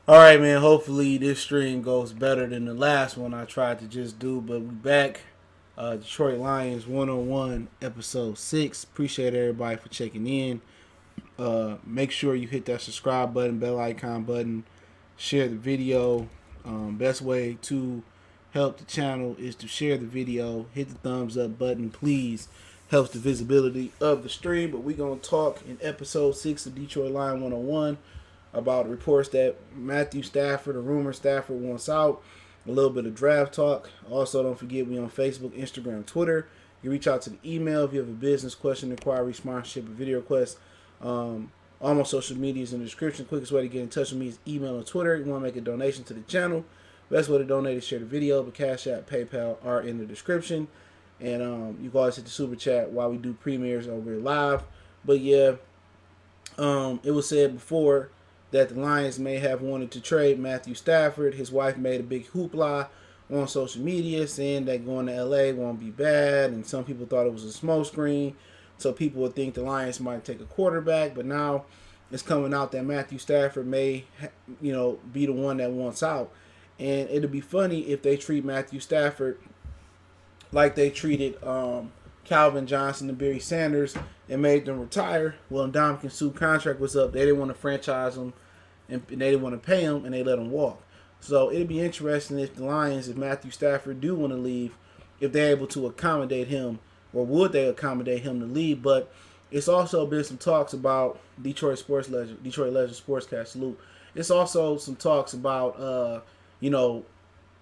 All right, man. Hopefully this stream goes better than the last one I tried to just do. But we back. Detroit Lions 101 episode 6. Appreciate everybody for checking in. Make sure you hit that subscribe button, bell icon button, share the video. Best way to help the channel is to share the video. Hit the thumbs up button, please. Helps the visibility of the stream. But we're going to talk in episode 6 of Detroit Lion 101 about reports that Matthew Stafford, a rumor Stafford wants out, a little bit of draft talk. Also, don't forget we on Facebook, Instagram, Twitter. You reach out to the email if you have a business question, inquiry, sponsorship, or video request. All my social media is in the description. Quickest way to get in touch with me is email or Twitter. You want to make a donation to the channel. Best way to donate is share the video, but Cash App, PayPal are in the description. And you can always hit the super chat while we do premieres over live. But yeah, it was said before that the Lions may have wanted to trade Matthew Stafford. His wife made a big hoopla on social media saying that going to LA won't be bad, and some people thought it was a smokescreen, so people would think the Lions might take a quarterback. But now it's coming out that Matthew Stafford may, be the one that wants out, and it'll be funny if they treat Matthew Stafford like they treated Calvin Johnson and Barry Sanders and made them retire. Well, Ndamukong Suh's contract was up. They didn't want to franchise him, and they didn't want to pay him, and they let him walk. So it'd be interesting if the Lions, if Matthew Stafford do want to leave, if they're able to accommodate him, or would they accommodate him to leave. But it's also been some talks about Detroit Legend Sportscast Salute. It's also some talks about,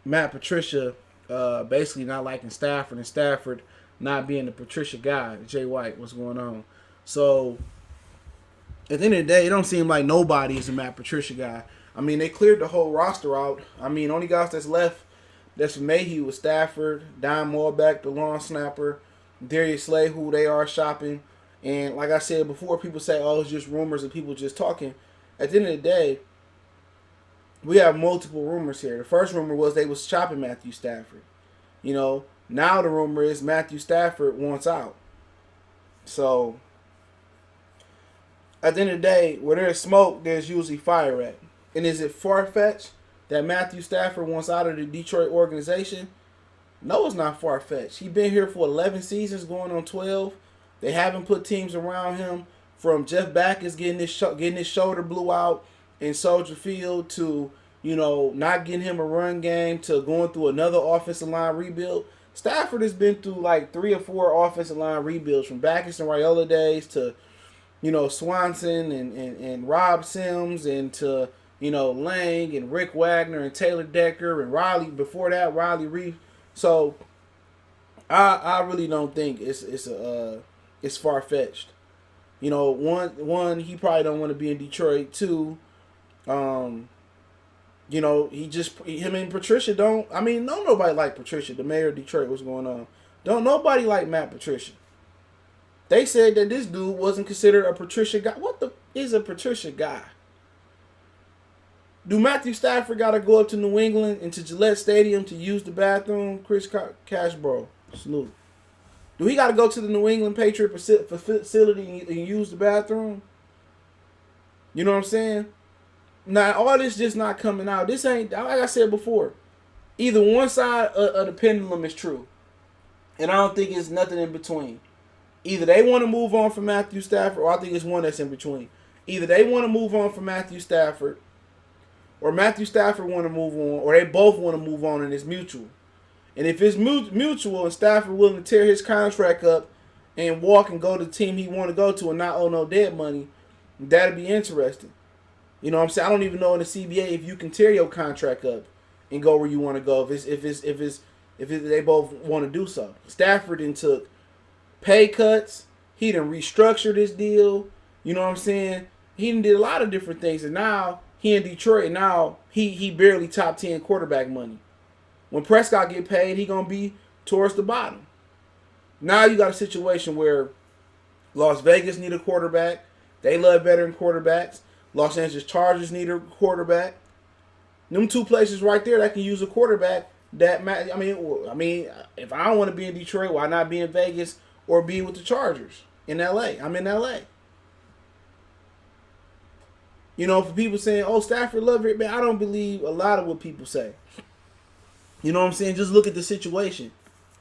Matt Patricia basically not liking Stafford, and Stafford not being the Patricia guy. Jay White, what's going on? So at the end of the day, it don't seem like nobody is a Matt Patricia guy. I mean, they cleared the whole roster out. I mean, only guys that's left that's from Mayhew was Stafford, Don Moorbeck, the long snapper, Darius Slay, who they are shopping. And like I said before, people say, oh, it's just rumors and people just talking. At the end of the day, we have multiple rumors here. The first rumor was they was shopping Matthew Stafford. Now the rumor is Matthew Stafford wants out. So at the end of the day, where there's smoke, there's usually fire at. And is it far-fetched that Matthew Stafford wants out of the Detroit organization? No, it's not far-fetched. He's been here for 11 seasons, going on 12. They haven't put teams around him, from Jeff Backus getting his shoulder blew out in Soldier Field to, not getting him a run game, to going through another offensive line rebuild. Stafford has been through like 3 or 4 offensive line rebuilds, from Backus and Raiola days to, Swanson and Rob Sims, and to, Lang and Rick Wagner and Taylor Decker and Riley, before that, Riley Reef. So I really don't think it's far-fetched. One, he probably don't want to be in Detroit. Two, him and Patricia don't nobody like Patricia, the mayor of Detroit. What's going on? Don't nobody like Matt Patricia. They said that this dude wasn't considered a Patricia guy. What the is a Patricia guy? Do Matthew Stafford got to go up to New England and to Gillette Stadium to use the bathroom? Chris Cashbro, salute. Do he got to go to the New England Patriot facility and use the bathroom? You know what I'm saying? Now, all this just not coming out. This ain't, like I said before, either one side of the pendulum is true. And I don't think it's nothing in between. Either they want to move on from Matthew Stafford, or I think it's one that's in between. Either they want to move on from Matthew Stafford, or Matthew Stafford want to move on, or they both want to move on, and it's mutual. And if it's mutual and Stafford willing to tear his contract up and walk and go to the team he want to go to and not owe no dead money, that'd be interesting. You know what I'm saying? I don't even know in the CBA if you can tear your contract up and go where you want to go. If they both want to do so. Stafford then took pay cuts. He done restructured his deal. You know what I'm saying? He done did a lot of different things, and now he in Detroit. And now he barely top 10 quarterback money. When Prescott get paid, he gonna be towards the bottom. Now you got a situation where Las Vegas need a quarterback. They love veteran quarterbacks. Los Angeles Chargers need a quarterback. Them two places right there that can use a quarterback. I mean, if I don't want to be in Detroit, why not be in Vegas or be with the Chargers in LA? I'm in LA. You know, for people saying, "Oh, Stafford love it," man, I don't believe a lot of what people say. You know what I'm saying? Just look at the situation.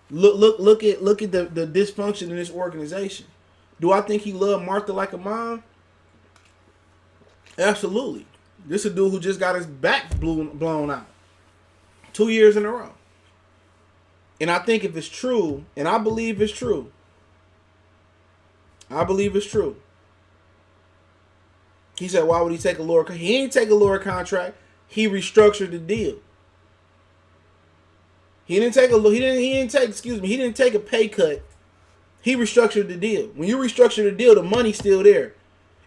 Look at the dysfunction in this organization. Do I think he loved Martha like a mom? Absolutely. This is a dude who just got his back blown out 2 years in a row. And I think if it's true, and I believe it's true, He said, why would he take a lower contract? He ain't take a lower contract. He restructured the deal. He didn't take a pay cut. He restructured the deal. When you restructure the deal, the money's still there.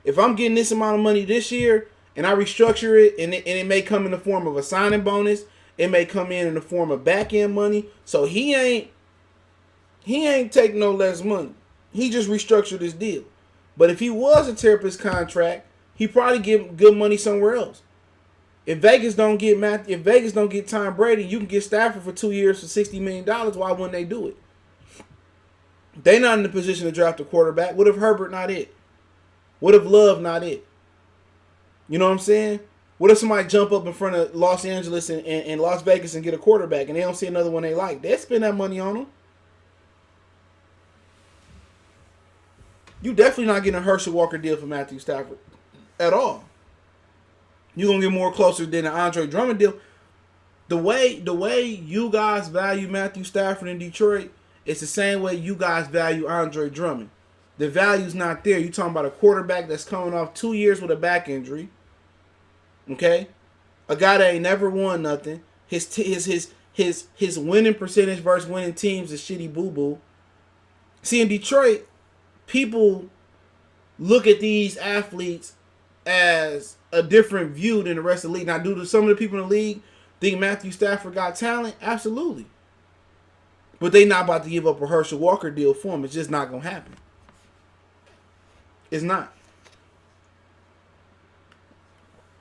If I'm getting this amount of money this year and I restructure it, and it may come in the form of a signing bonus, it may come in the form of back end money. So he ain't take no less money. He just restructured his deal. But if he was to tear up his contract, he probably get good money somewhere else. If Vegas don't get Tom Brady, you can get Stafford for 2 years for $60 million. Why wouldn't they do it? They not in the position to draft a quarterback. What if Herbert not it? What if Love not it? You know what I'm saying? What if somebody jump up in front of Los Angeles and Las Vegas and get a quarterback and they don't see another one they like? They'll spend that money on them. You definitely not getting a Herschel Walker deal for Matthew Stafford at all. You're going to get more closer than an Andre Drummond deal. The way you guys value Matthew Stafford in Detroit, it's the same way you guys value Andre Drummond. The value's not there. You're talking about a quarterback that's coming off 2 years with a back injury. Okay? A guy that ain't never won nothing. His winning percentage versus winning teams is shitty boo-boo. See, in Detroit, people look at these athletes as a different view than the rest of the league. Now, do some of the people in the league think Matthew Stafford got talent? Absolutely. But they not about to give up a Herschel Walker deal for him. It's just not going to happen. It's not.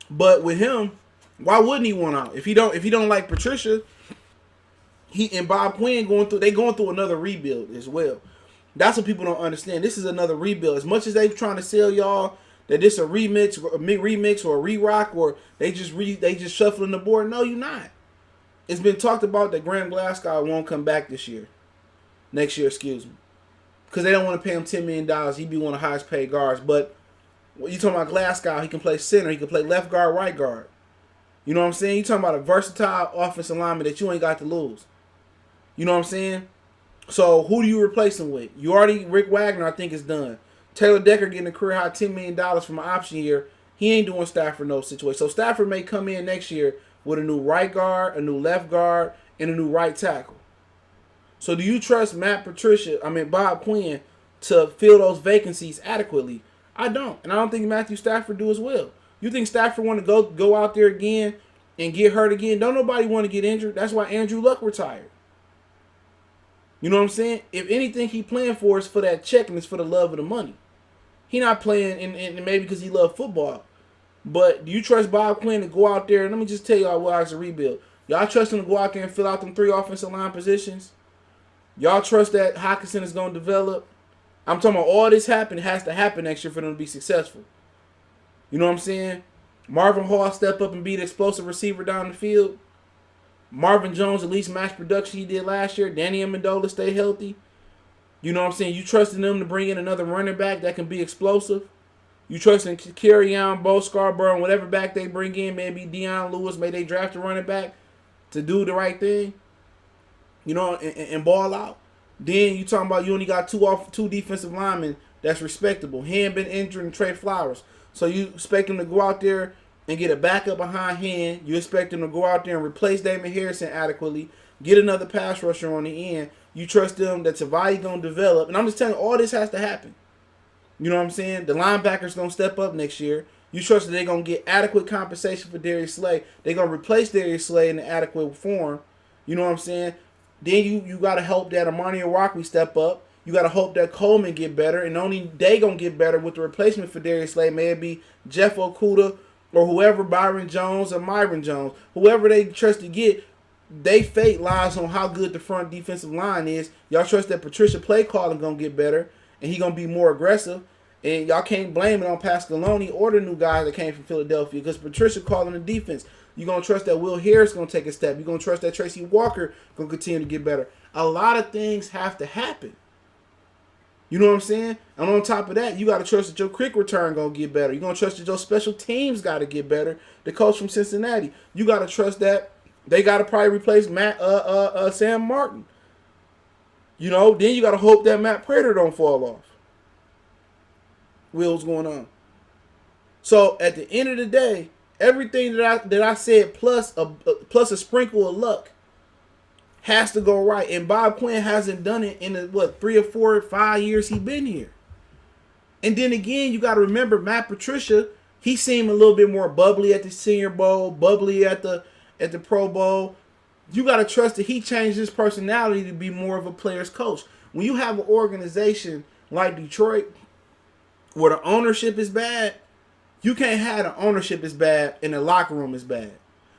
But with him, why wouldn't he want out? If he don't like Patricia, he and Bob Quinn going through another rebuild as well. That's what people don't understand. This is another rebuild. As much as they trying to sell y'all that this a remix or a re-rock or they just shuffling the board. No, you're not. It's been talked about that Graham Glasgow won't come back next year, because they don't want to pay him $10 million. He'd be one of the highest paid guards. But when you talking about Glasgow, he can play center. He can play left guard, right guard. You know what I'm saying? You talking about a versatile offensive lineman that you ain't got to lose. You know what I'm saying? So who do you replace him with? Rick Wagner, I think, is done. Taylor Decker getting a career high $10 million from an option year. He ain't doing Stafford no situation. So Stafford may come in next year with a new right guard, a new left guard, and a new right tackle. So do you trust Bob Quinn to fill those vacancies adequately? I don't. And I don't think Matthew Stafford do as well. You think Stafford want to go out there again and get hurt again? Don't nobody want to get injured. That's why Andrew Luck retired. You know what I'm saying? If anything he playing for is for that check and it's for the love of the money. He not playing and maybe because he love football. But do you trust Bob Quinn to go out there? And let me just tell y'all why it's a rebuild. Y'all trust him to go out there and fill out them 3 offensive line positions? Y'all trust that Hockenson is going to develop? I'm talking about all this has to happen next year for them to be successful. You know what I'm saying? Marvin Hall step up and be the explosive receiver down the field. Marvin Jones at least match production he did last year. Danny Amendola stay healthy. You know what I'm saying? You trusting them to bring in another running back that can be explosive. You trusting Kerryon, Bo Scarborough, and whatever back they bring in, maybe Deion Lewis, maybe they draft a running back to do the right thing. You know, and ball out. Then you talking about you only got two defensive linemen that's respectable. Hand been injured and Trey Flowers. So you expect them to go out there and get a backup behind Hand. You expect them to go out there and replace Damon Harrison adequately. Get another pass rusher on the end. You trust them that Tavai going to develop. And I'm just telling you, all this has to happen. You know what I'm saying? The linebackers going to step up next year. You trust that they're going to get adequate compensation for Darius Slay. They're going to replace Darius Slay in an adequate form. You know what I'm saying? Then you got to hope that Amani Rockwe step up. You got to hope that Coleman get better. And only they going to get better with the replacement for Darius Slay. May it be Jeff Okudah or whoever, Byron Jones or Myron Jones. Whoever they trust to get, they fate lies on how good the front defensive line is. Y'all trust that Patricia play calling going to get better and he going to be more aggressive. And y'all can't blame it on Pascaloni or the new guys that came from Philadelphia because Patricia calling the defense. You're going to trust that Will Harris going to take a step. You're going to trust that Tracy Walker going to continue to get better. A lot of things have to happen. You know what I'm saying? And on top of that, you got to trust that your quick return going to get better. You're going to trust that your special teams got to get better. The coach from Cincinnati. You got to trust that they got to probably replace Sam Martin. You know, then you got to hope that Matt Prater don't fall off. What's going on? So at the end of the day, everything that I said plus a sprinkle of luck has to go right. And Bob Quinn hasn't done it in the 3 or 4 or 5 years he been here. And then again, you got to remember Matt Patricia. He seemed a little bit more bubbly at the Senior Bowl, bubbly at the Pro Bowl. You got to trust that he changed his personality to be more of a player's coach. When you have an organization like Detroit, where the ownership is bad, you can't have the ownership is bad and the locker room is bad.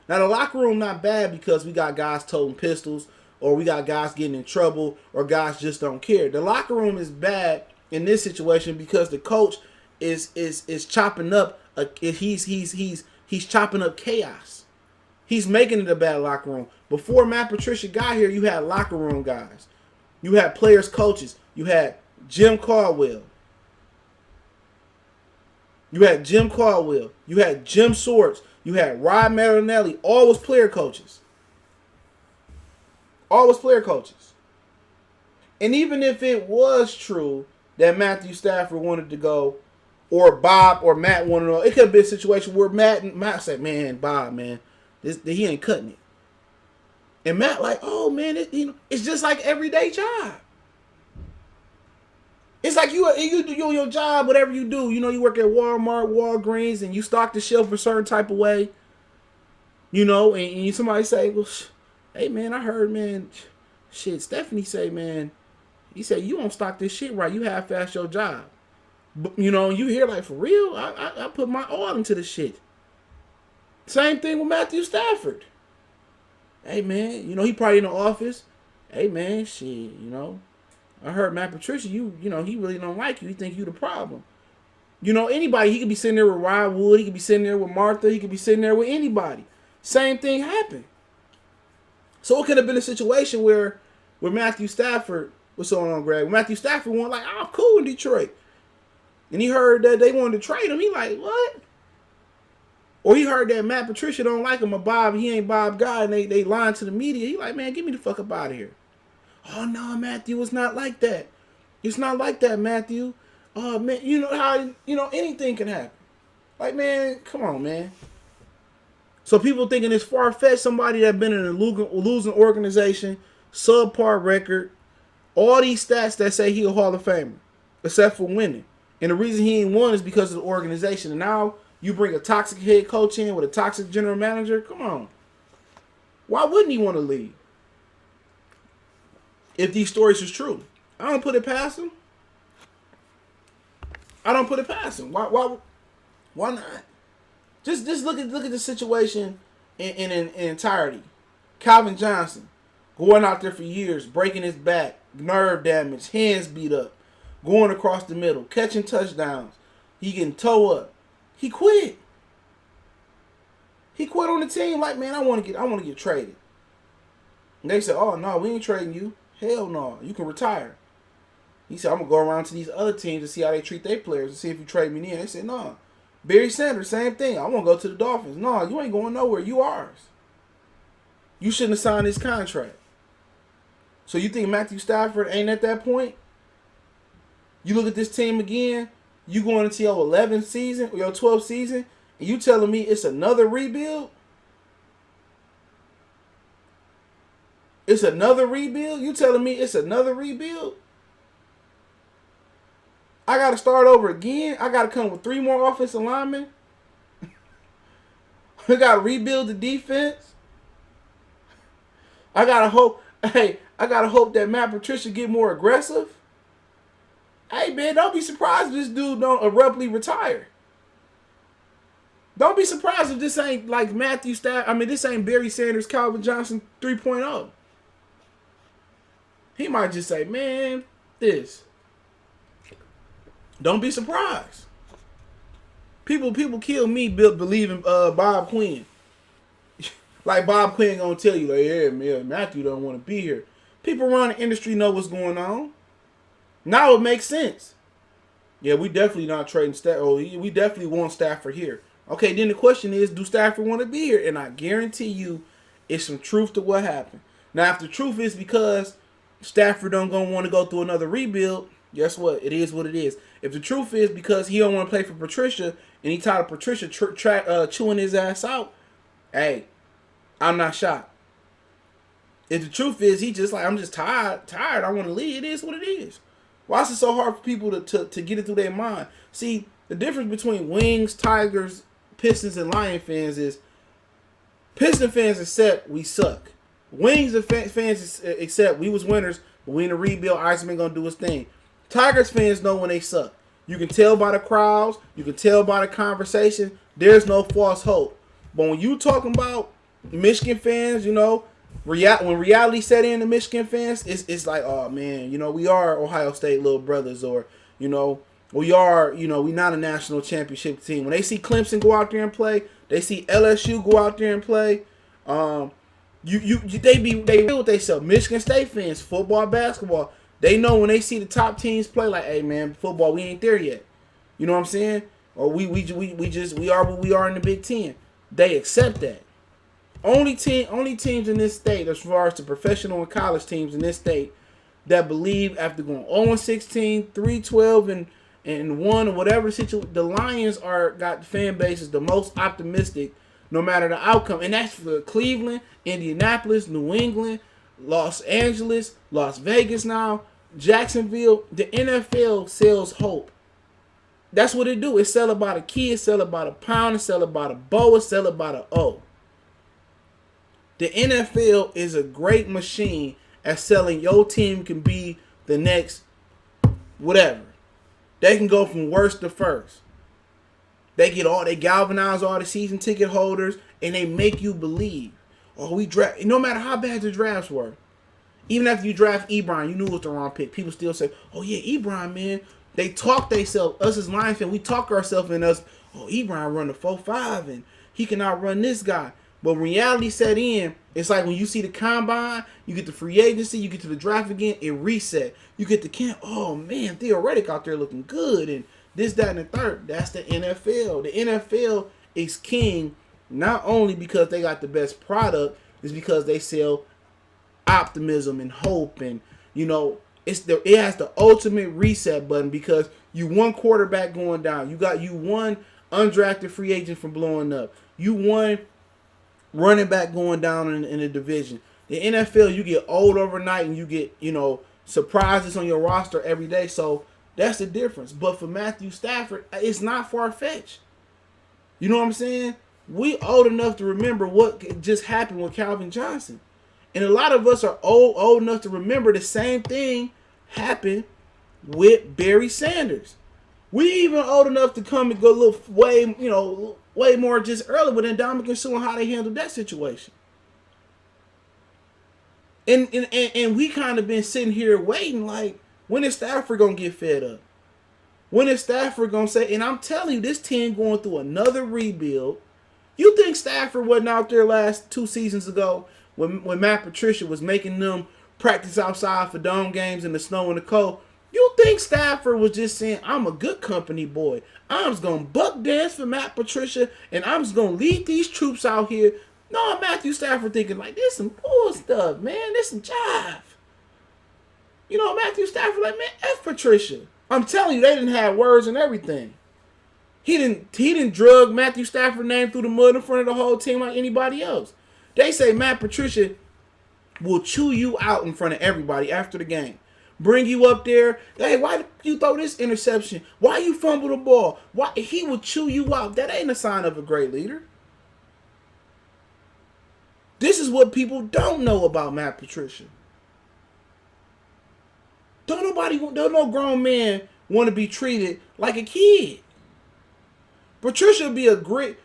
Now, the locker room not bad because we got guys toting pistols or we got guys getting in trouble or guys just don't care. The locker room is bad in this situation because the coach is chopping up. He's chopping up chaos. He's making it a bad locker room. Before Matt Patricia got here, you had locker room guys. You had players, coaches. You had Jim Caldwell. You had Jim Caldwell. You had Jim Swords. You had Rod Marinelli. All was player coaches. All was player coaches. And even if it was true that Matthew Stafford wanted to go, or Bob or Matt wanted to go, it could have been a situation where Matt said, man, Bob, man, he ain't cutting it. And Matt like, oh, man, it's just like everyday job. It's like you do your job, whatever you do. You know, you work at Walmart, Walgreens, and you stock the shelf a certain type of way. You know, and somebody say, well, hey, man, I heard, man, shit, Stephanie say, man, he said, you don't stock this shit right. You half-ass your job. But, you know, you hear like, for real? I put my all into the shit. Same thing with Matthew Stafford. Hey, man, you know, he probably in the office. Hey, man, shit, you know. I heard Matt Patricia, you know, he really don't like you. He think you the problem. You know, anybody, he could be sitting there with Ryan Wood. He could be sitting there with Martha. He could be sitting there with anybody. Same thing happened. So it could have been a situation where Matthew Stafford, what's going on, Greg? Matthew Stafford went like, I'm cool in Detroit. And he heard that they wanted to trade him. He like, what? Or he heard that Matt Patricia don't like him, or Bob, he ain't Bob guy, and they lying to the media. He like, man, get me the fuck up out of here. Oh, no, Matthew, it's not like that. It's not like that, Matthew. Oh, man, you know how, you know, anything can happen. Like, man, come on, man. So people thinking it's far-fetched, somebody that been in a losing organization, subpar record, all these stats that say he a Hall of Famer, except for winning. And the reason he ain't won is because of the organization. And now you bring a toxic head coach in with a toxic general manager. Come on. Why wouldn't he want to leave? If these stories is true, I don't put it past him. I don't put it past him. Why not? Just look at the situation in entirety. Calvin Johnson going out there for years, breaking his back, nerve damage, hands beat up, going across the middle, catching touchdowns. He getting toe up. He quit. He quit on the team like, man, I want to get traded. And they said, oh no, we ain't trading you. Hell no, you can retire. He said, I'm going to go around to these other teams to see how they treat their players and see if you trade me in. They said, no. Barry Sanders, same thing. I want to go to the Dolphins. No, you ain't going nowhere. You ours. You shouldn't have signed this contract. So you think Matthew Stafford ain't at that point? You look at this team again, you going into your 11th season or your 12th season, and you telling me it's another rebuild? It's another rebuild? You telling me it's another rebuild? I got to start over again? I got to come with 3 more offensive linemen? I got to rebuild the defense? I got to hope that Matt Patricia get more aggressive? Hey, man, don't be surprised if this dude don't abruptly retire. Don't be surprised if this ain't like Matthew Stafford. I mean, this ain't Barry Sanders, Calvin Johnson 3.0. He might just say, man, this. Don't be surprised. People kill me believing Bob Quinn. Like Bob Quinn gonna tell you, like, yeah, man, Matthew don't want to be here. People around the industry know what's going on. Now it makes sense. Yeah, we definitely not trading Stafford. Oh, we definitely want Stafford here. Okay, then the question is, do Stafford want to be here? And I guarantee you, it's some truth to what happened. Now, if the truth is because Stafford don't gonna want to go through another rebuild, guess what? It is what it is. If the truth is because he don't want to play for Patricia and he tired of Patricia chewing his ass out, hey, I'm not shocked. If the truth is he just like, I'm just tired, I want to leave, it is what it is. Why is it so hard for people to get it through their mind? See, the difference between Wings, Tigers, Pistons, and Lion fans is Piston fans accept we suck. Wings fans accept we was winners, but we in a rebuild, Iceman gonna do his thing. Tigers fans know when they suck. You can tell by the crowds, you can tell by the conversation, there's no false hope. But when you talking about Michigan fans, you know, when reality set in, the Michigan fans, it's like, oh man, you know, we are Ohio State little brothers, or you know, we are, you know, we not a national championship team. When they see Clemson go out there and play, they see LSU go out there and play. They real with themselves. Michigan State fans, football, basketball, they know when they see the top teams play, like, hey man, football, we ain't there yet. You know what I'm saying? Or we are what we are in the Big Ten. They accept that. Only teams in this state, as far as the professional and college teams in this state, that believe after going 0-16, 3-12, and 1 or whatever situation, the Lions got the fan bases the most optimistic, no matter the outcome, and that's for Cleveland, Indianapolis, New England, Los Angeles, Las Vegas now, Jacksonville. The NFL sells hope. That's what it do. It sell about a key, it sell about a pound, it sell about a bow, it sell about a O. The NFL is a great machine at selling your team can be the next whatever. They can go from worst to first. They galvanize all the season ticket holders, and they make you believe. Oh, we draft. No matter how bad the drafts were, even after you draft Ebron, you knew it was the wrong pick. People still say, "Oh yeah, Ebron, man." They talk themselves. Us as Lions fans, we talk ourselves in us. Oh, Ebron run the 4.5, and he can outrun this guy. But when reality set in, it's like when you see the combine, you get the free agency, you get to the draft again, it reset. You get the camp. Oh man, Theoretic out there looking good, and this, that, and the third. That's the NFL. The NFL is king, not only because they got the best product, it's because they sell optimism and hope, and you know, it has the ultimate reset button because you one quarterback going down, you one undrafted free agent from blowing up, you one running back going down in the division. The NFL, you get old overnight and you get, you know, surprises on your roster every day. So that's the difference. But for Matthew Stafford, it's not far-fetched. You know what I'm saying? We old enough to remember what just happened with Calvin Johnson. And a lot of us are old enough to remember the same thing happened with Barry Sanders. We even old enough to come and go a little way more just early with Ndamukong Suh and how they handled that situation. And we kind of been sitting here waiting like, when is Stafford going to get fed up? When is Stafford going to say, and I'm telling you, this team going through another rebuild. You think Stafford wasn't out there last 2 seasons ago when Matt Patricia was making them practice outside for dome games in the snow and the cold? You think Stafford was just saying, I'm a good company boy. I'm just going to buck dance for Matt Patricia, and I'm just going to lead these troops out here. No, Matthew Stafford thinking, like, this some bull stuff, man. This some jive. You know, Matthew Stafford, like, man, F Patricia. I'm telling you, they didn't have words and everything. He didn't drug Matthew Stafford's name through the mud in front of the whole team like anybody else. They say Matt Patricia will chew you out in front of everybody after the game. Bring you up there. Hey, why did you throw this interception? Why you fumble the ball? Why he will chew you out? That ain't a sign of a great leader. This is what people don't know about Matt Patricia. Don't no grown man want to be treated like a kid. Patricia will be a great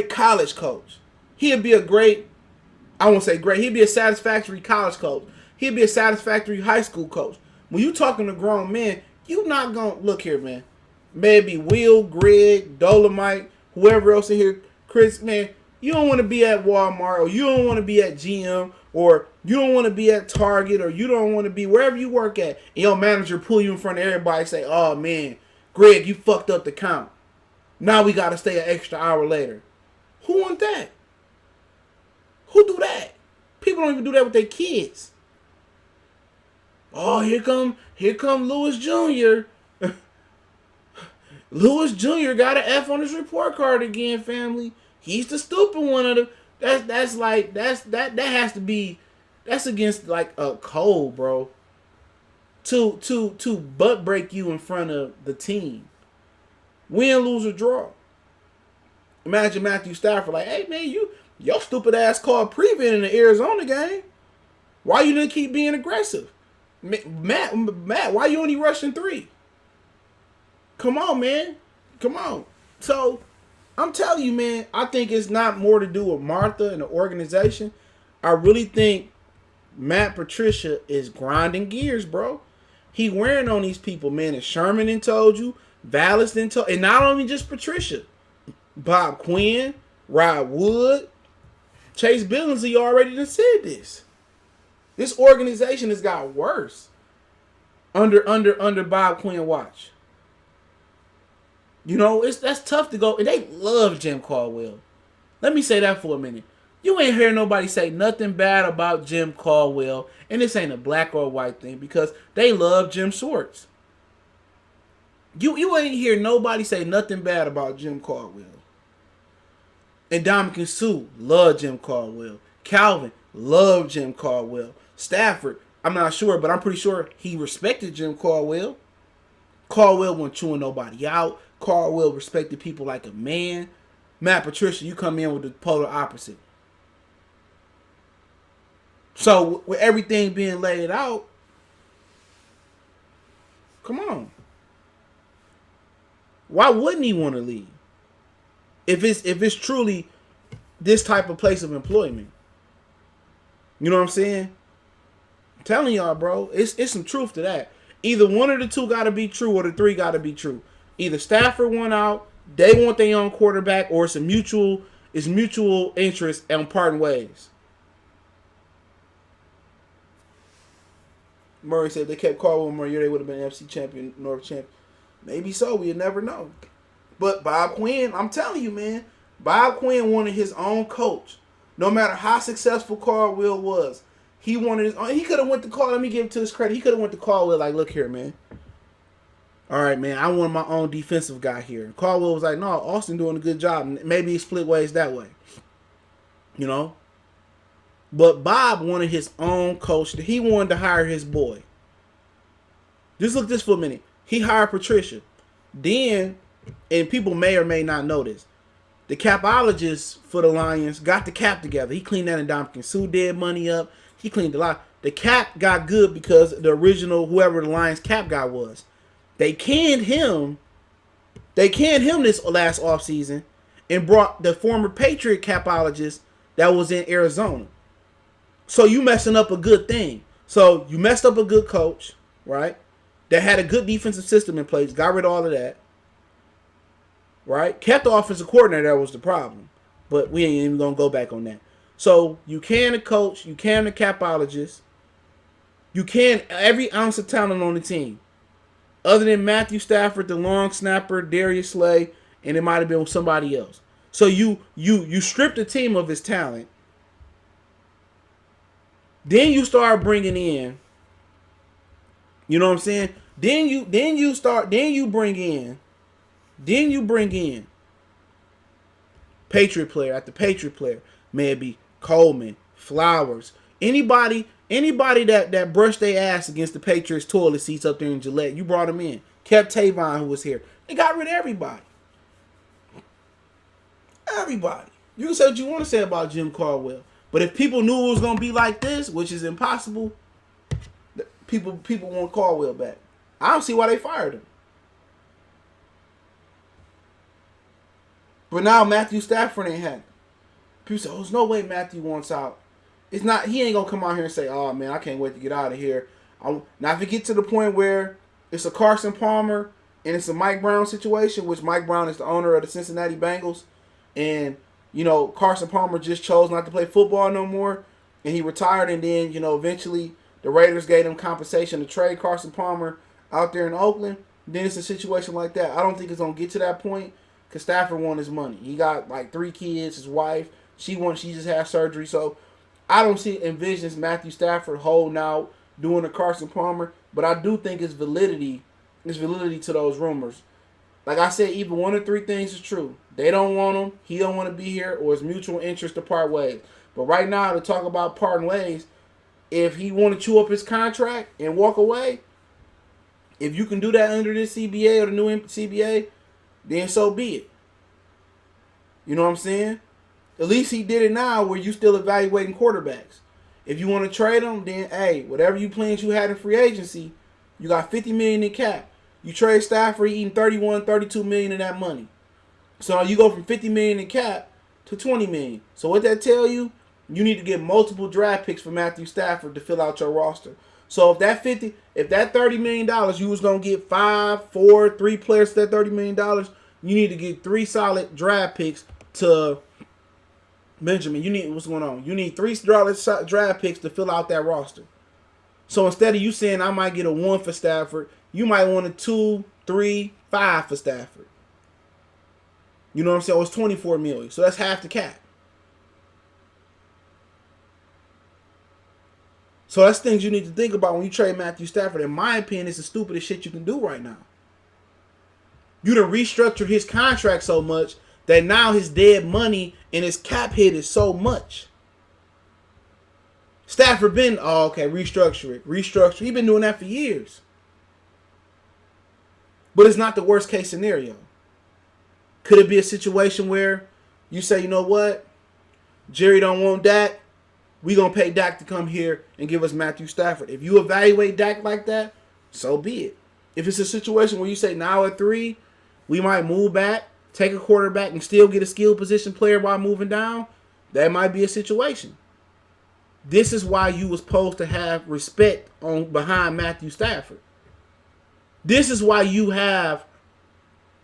college coach. He'd be a great, I won't say great, he'd be a satisfactory college coach. He'd be a satisfactory high school coach. When you talking to grown men, you not gonna look here, man. Maybe Will, Greg, Dolomite, whoever else in here, Chris, man. You don't want to be at Walmart, or you don't want to be at GM, or you don't want to be at Target, or you don't want to be wherever you work at. And your manager pull you in front of everybody and say, "Oh man, Greg, you fucked up the count. Now we got to stay an extra hour later." Who want that? Who do that? People don't even do that with their kids. Oh, here come Lewis Jr. Lewis Jr. got an F on his report card again, family. He's the stupid one of the. That has to be. That's against like a code, bro. To butt break you in front of the team. Win, lose, or draw. Imagine Matthew Stafford like, hey man, your stupid ass called prevent in the Arizona game. Why you didn't keep being aggressive? Matt, why you only rushing 3? Come on, man. Come on. So, I'm telling you, man, I think it's not more to do with Martha and the organization. I really think Matt Patricia is grinding gears, bro. He wearing on these people, man. And Sherman done told you, Vallis done told, and not only just Patricia. Bob Quinn, Rod Wood, Chase Billingsley already done said this. This organization has got worse under Bob Quinn watch. You know, that's tough to go. And they love Jim Caldwell. Let me say that for a minute. You ain't hear nobody say nothing bad about Jim Caldwell. And this ain't a black or white thing because they love Jim Schwartz. You ain't hear nobody say nothing bad about Jim Caldwell. And Dominican Sue love Jim Caldwell. Calvin loved Jim Caldwell. Stafford, I'm not sure, but I'm pretty sure he respected Jim Caldwell. Caldwell wasn't chewing nobody out. Caldwell respected people like a man. Matt Patricia, you come in with the polar opposite. So with everything being laid out, come on. Why wouldn't he want to leave? If it's truly this type of place of employment. You know what I'm saying? I'm telling y'all, bro, it's some truth to that. Either one of the two got to be true or the three got to be true. Either Stafford won out, they want their own quarterback, or it's mutual interest and parting ways. Murray said if they kept Caldwell more year, they would have been NFC champion, North champion. Maybe so. We'll never know. But Bob Quinn, I'm telling you, man, Bob Quinn wanted his own coach. No matter how successful Caldwell was, he wanted his own. He could have went to Caldwell. Let me give it to his credit. He could have went to Caldwell like, look here, man. All right, man, I want my own defensive guy here. Caldwell was like, no, Austin doing a good job. Maybe he split ways that way. You know? But Bob wanted his own coach. He wanted to hire his boy. Just look this for a minute. He hired Patricia. Then, and people may or may not know this, the capologist for the Lions got the cap together. He cleaned that and Dominican Sue did money up. He cleaned a lot. The cap got good because the original, whoever the Lions cap guy was, they canned him. They canned him this last offseason and brought the former Patriot capologist that was in Arizona. So you messing up a good thing. So you messed up a good coach, right? That had a good defensive system in place. Got rid of all of that. Right? Kept the offensive coordinator. That was the problem. But we ain't even going to go back on that. So you can the coach. You can the capologist. You can every ounce of talent on the team. Other than Matthew Stafford, the long snapper, Darius Slay, and it might have been somebody else. So you strip the team of his talent. Then you start bringing in, you know what I'm saying? Then you bring in Patriot player after Patriot player. Maybe Coleman, Flowers, anybody that brushed their ass against the Patriots toilet seats up there in Gillette. You brought them in. Kept Tavon, who was here. They got rid of everybody. Everybody. You can say what you want to say about Jim Caldwell. But if people knew it was going to be like this, which is impossible, people want Caldwell back. I don't see why they fired him. But now Matthew Stafford ain't had it. People say, oh, there's no way Matthew wants out. It's not. He ain't gonna come out here and say, "Oh man, I can't wait to get out of here." Now if it get to the point where it's a Carson Palmer and it's a Mike Brown situation, which Mike Brown is the owner of the Cincinnati Bengals, and Carson Palmer just chose not to play football no more, and he retired, and then eventually the Raiders gave him compensation to trade Carson Palmer out there in Oakland. Then it's a situation like that. I don't think it's gonna get to that point because Stafford won his money. He got like 3 kids. His wife, she just had surgery, so I don't envision Matthew Stafford holding out, doing a Carson Palmer, but I do think it's validity to those rumors. Like I said, either one of 3 things is true. They don't want him, he don't want to be here, or it's mutual interest to part ways. But right now, to talk about parting ways, if he want to chew up his contract and walk away, if you can do that under this CBA or the new CBA, then so be it. You know what I'm saying? At least he did it now where you still evaluating quarterbacks. If you want to trade them, then hey, whatever you plans you had in free agency, you got $50 million in cap. You trade Stafford, eating $31, $32 million of that money. So you go from $50 million in cap to $20 million. So what that tell you? You need to get multiple draft picks for Matthew Stafford to fill out your roster. So if that $30 million you was gonna get 5, 4, 3 players to that $30 million, you need to get 3 solid draft picks to Benjamin. What's going on? You need 3 solid draft picks to fill out that roster. So instead of you saying I might get a 1 for Stafford, you might want a 2, 3, 5 for Stafford. You know what I'm saying? It's $24 million. So that's half the cap. So that's things you need to think about when you trade Matthew Stafford. In my opinion, it's the stupidest shit you can do right now. You done restructured his contract so much that now his dead money and his cap hit is so much. Stafford been, restructure it. He been doing that for years. But it's not the worst case scenario. Could it be a situation where you say, you know what? Jerry don't want Dak. We going to pay Dak to come here and give us Matthew Stafford. If you evaluate Dak like that, so be it. If it's a situation where you say now at 3, we might move back, take a quarterback, and still get a skill position player while moving down, that might be a situation. This is why you was supposed to have respect behind Matthew Stafford. This is why you have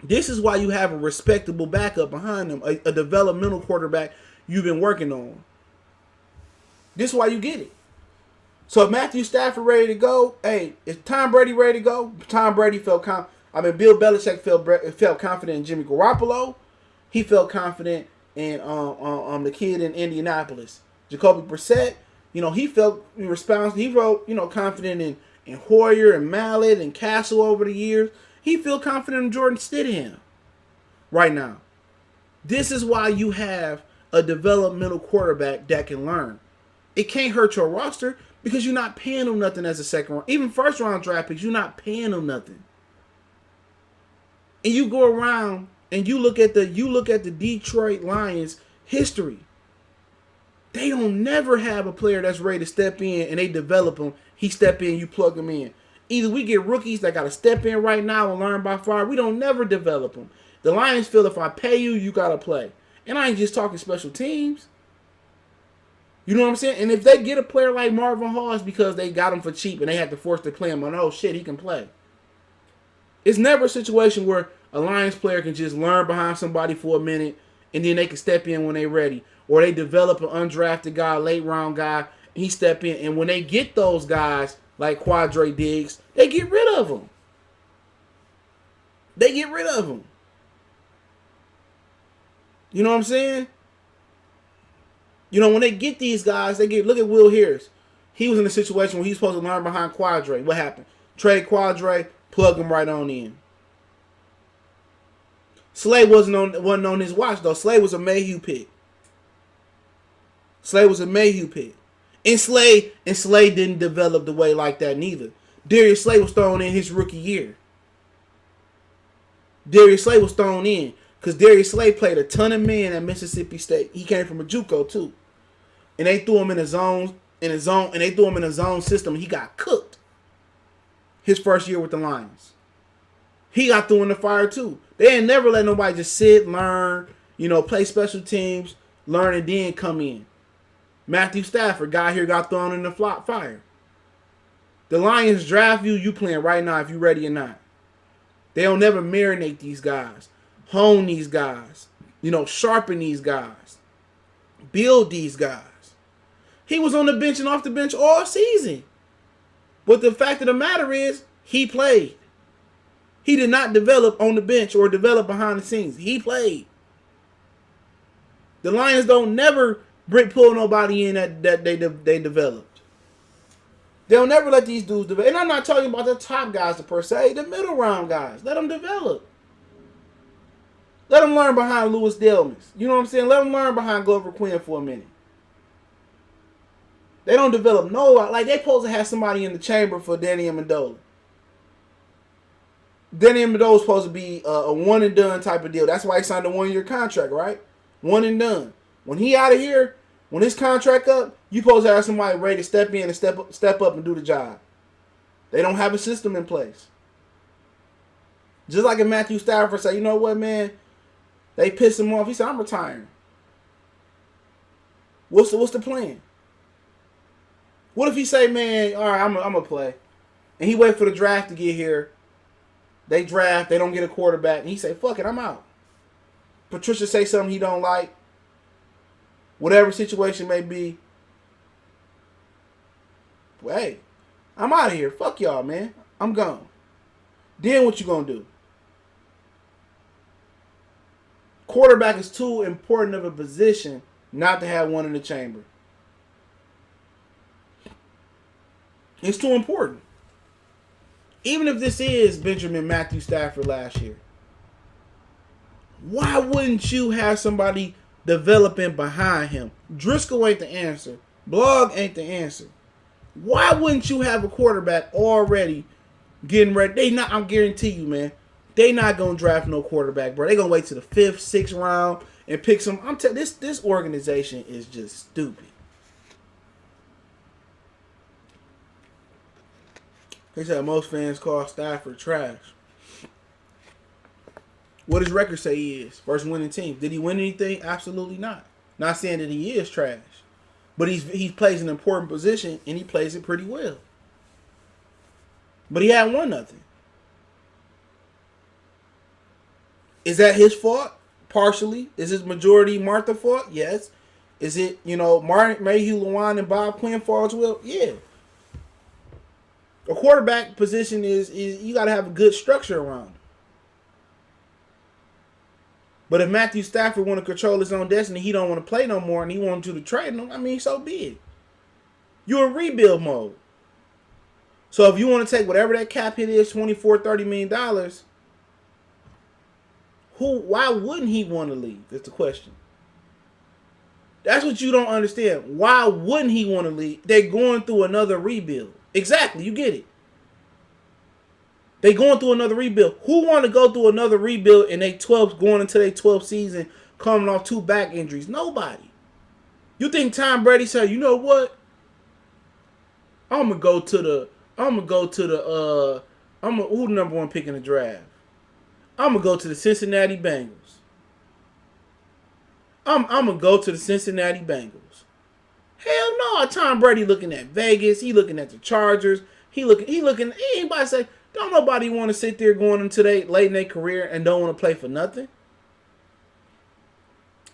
a respectable backup behind him, a developmental quarterback you've been working on. This is why you get it. So if Matthew Stafford ready to go, hey, is Tom Brady ready to go? Tom Brady Bill Belichick felt confident in Jimmy Garoppolo. He felt confident in the kid in Indianapolis, Jacoby Brissett. He felt responsible. He felt confident in Hoyer and Mallett and Castle over the years. He feel confident in Jordan Stidham right now. This is why you have a developmental quarterback that can learn. It can't hurt your roster because you're not paying them nothing as a second round. Even first round draft picks, you're not paying them nothing. And you go around and you look at the Detroit Lions history. They don't never have a player that's ready to step in and they develop him. He step in, you plug him in. Either we get rookies that got to step in right now and learn by far. We don't never develop them. The Lions feel if I pay you, you got to play. And I ain't just talking special teams. You know what I'm saying? And if they get a player like Marvin Hawes because they got him for cheap and they had to force to play him on, oh shit, he can play. It's never a situation where a Lions player can just learn behind somebody for a minute and then they can step in when they're ready. Or they develop an undrafted guy, late round guy, and he step in. And when they get those guys like Quadre Diggs, they get rid of them. You know what I'm saying? When they get these guys, look at Will Harris. He was in a situation where he's supposed to learn behind Quadre. What happened? Trade Quadre, plug him right on in. Slay wasn't on his watch though. Slay was a Mayhew pick. And Slay didn't develop the way like that neither. Darius Slay was thrown in his rookie year. Darius Slay was thrown in because Darius Slay played a ton of men at Mississippi State. He came from a JUCO too. And they threw him in a zone, and they threw him in a zone system. He got cooked his first year with the Lions. He got thrown in the fire too. They ain't never let nobody just sit, learn, play special teams, learn, and then come in. Matthew Stafford, guy here got thrown in the fire. The Lions draft you, you playing right now if you ready or not. They don't never marinate these guys, hone these guys, sharpen these guys, build these guys. He was on the bench and off the bench all season. But the fact of the matter is, he played. He did not develop on the bench or develop behind the scenes. He played. The Lions don't never pull nobody in that they developed. They'll never let these dudes develop. And I'm not talking about the top guys per se, the middle round guys. Let them develop. Let them learn behind Louis Delmas. You know what I'm saying? Let them learn behind Glover Quinn for a minute. They don't develop like they supposed to have somebody in the chamber for Danny Amendola. Danny Amendola supposed to be a one and done type of deal. That's why he signed a 1-year contract, right? One and done. When he out of here, when his contract up, you supposed to have somebody ready to step in and step up and do the job. They don't have a system in place. Just like if Matthew Stafford say, you know what, man? They piss him off. He said, I'm retiring. What's the plan? What if he say, man, all right, I'm going to play. And he wait for the draft to get here. They draft. They don't get a quarterback. And he say, fuck it, I'm out. Patricia say something he don't like. Whatever situation may be. Well, hey, I'm out of here. Fuck y'all, man. I'm gone. Then what you gonna do? Quarterback is too important of a position not to have one in the chamber. It's too important. Even if this is Benjamin Matthew Stafford last year, why wouldn't you have somebody developing behind him? Driscoll ain't the answer. Blog ain't the answer. Why wouldn't you have a quarterback already getting ready? I'm guarantee you, man, they not gonna draft no quarterback, bro. They gonna wait to the 5th, 6th round and pick some. This organization is just stupid. They said most fans call Stafford trash. What does record say he is? First winning team. Did he win anything? Absolutely not. Not saying that he is trash. But he plays an important position and he plays it pretty well. But he hadn't won nothing. Is that his fault? Partially. Is his majority Martha's fault? Yes. Is it, Martin Mayhew, Lewan, and Bob Quinn fault as well? Yeah. A quarterback position is you got to have a good structure around it. But if Matthew Stafford want to control his own destiny, he don't want to play no more, and he wants you to trade him, so be it. You're in rebuild mode. So if you want to take whatever that cap hit is, $24-30 million, why wouldn't he want to leave? That's the question. That's what you don't understand. Why wouldn't he want to leave? They're going through another rebuild. Exactly, you get it. They going through another rebuild. Who want to go through another rebuild in going into their 12th season, coming off 2 back injuries? Nobody. You think Tom Brady said, you know what? I'm gonna go to the who the number 1 pick in the draft? I'm gonna go to the Cincinnati Bengals. I'm gonna go to the Cincinnati Bengals. Hell no, Tom Brady looking at Vegas. He looking at the Chargers. He looking. Anybody say, don't nobody want to sit there going into late in their career and don't want to play for nothing?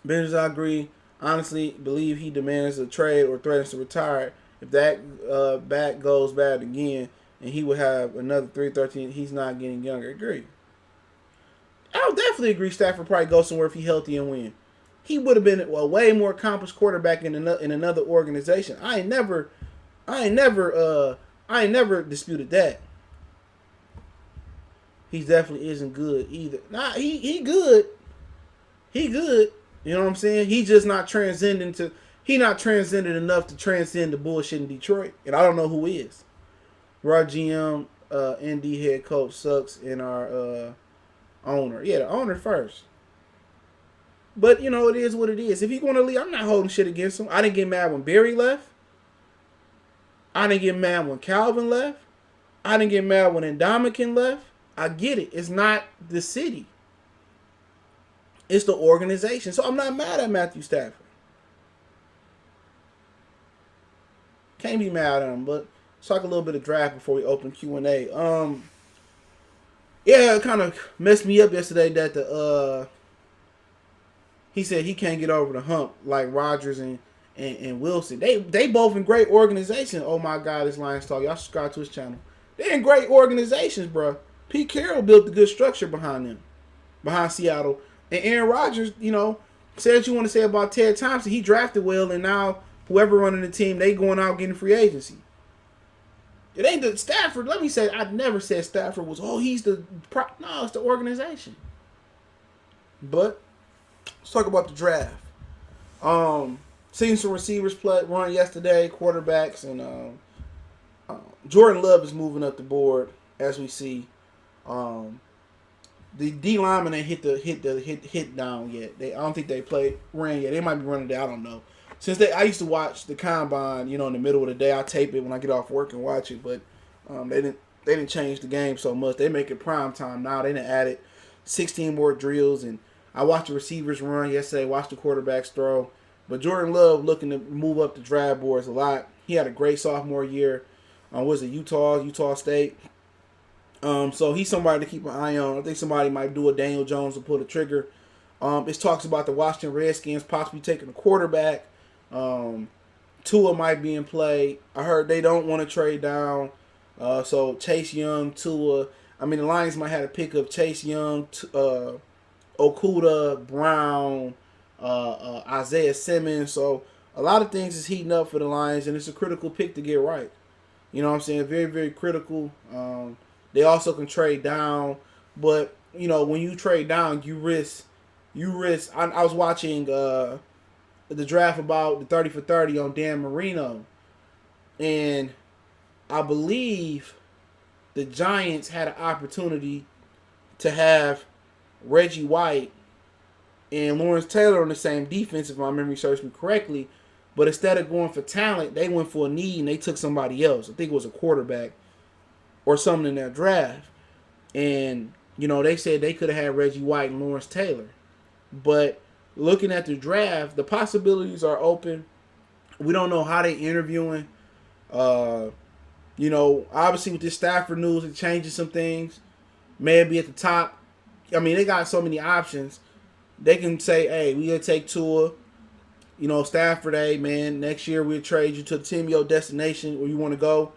Benjers, I agree. Honestly, believe he demands a trade or threatens to retire. If that back goes bad again, and he would have another 3-13, he's not getting younger. Agree. I would definitely agree Stafford probably go somewhere if he's healthy and win. He would have been a way more accomplished quarterback in another organization. I ain't never disputed that. He definitely isn't good either. Nah, he good. He good. You know what I'm saying? He just not transcendent enough to transcend the bullshit in Detroit. And I don't know who is. Raw GM, ND head coach sucks, and our owner. Yeah, the owner first. But, it is what it is. If he's going to leave, I'm not holding shit against him. I didn't get mad when Barry left. I didn't get mad when Calvin left. I didn't get mad when Ndamukong left. I get it. It's not the city. It's the organization. So I'm not mad at Matthew Stafford. Can't be mad at him. But let's talk a little bit of draft before we open Q&A. Yeah, it kind of messed me up yesterday that he said he can't get over the hump like Rodgers and Wilson. They both in great organizations. Oh my God, this Lions Talk. Y'all subscribe to his channel. They're in great organizations, bro. Pete Carroll built a good structure behind them, behind Seattle. And Aaron Rodgers, say what you want to say about Ted Thompson. He drafted well, and now whoever running the team, they going out getting free agency. It ain't the Stafford. Let me say, I never said Stafford was, he's the no, it's the organization. But let's talk about the draft. Seen some receivers run yesterday, quarterbacks, and Jordan Love is moving up the board as we see. The D lineman ain't hit down yet. I don't think they ran yet. They might be running there. I don't know. I used to watch the combine, in the middle of the day. I tape it when I get off work and watch it, but they didn't change the game so much. They make it prime time now. They done added 16 more drills, and I watched the receivers run yesterday. Watched the quarterbacks throw, but Jordan Love looking to move up the draft boards a lot. He had a great sophomore year. Was it Utah State? So he's somebody to keep an eye on. I think somebody might do a Daniel Jones and pull the trigger. It talks about the Washington Redskins possibly taking a quarterback. Tua might be in play. I heard they don't want to trade down. So Chase Young, Tua. I mean, the Lions might have to pick up Chase Young, Okuda, Brown, Isaiah Simmons. So a lot of things is heating up for the Lions, and it's a critical pick to get right. You know what I'm saying? Very, very critical. They also can trade down, but when you trade down, you risk. I was watching the draft about the 30 for 30 on Dan Marino, and I believe the Giants had an opportunity to have Reggie White and Lawrence Taylor on the same defense, if my memory serves me correctly. But instead of going for talent, they went for a need and they took somebody else. I think it was a quarterback or something in their draft. And, they said they could have had Reggie White and Lawrence Taylor. But looking at the draft, the possibilities are open. We don't know how they're interviewing. Obviously with this Stafford news, it changes some things. Maybe at the top. I mean, they got so many options. They can say, hey, we going to take Tua. Stafford, hey, man, next year we'll trade you to the team, your destination where you want to go.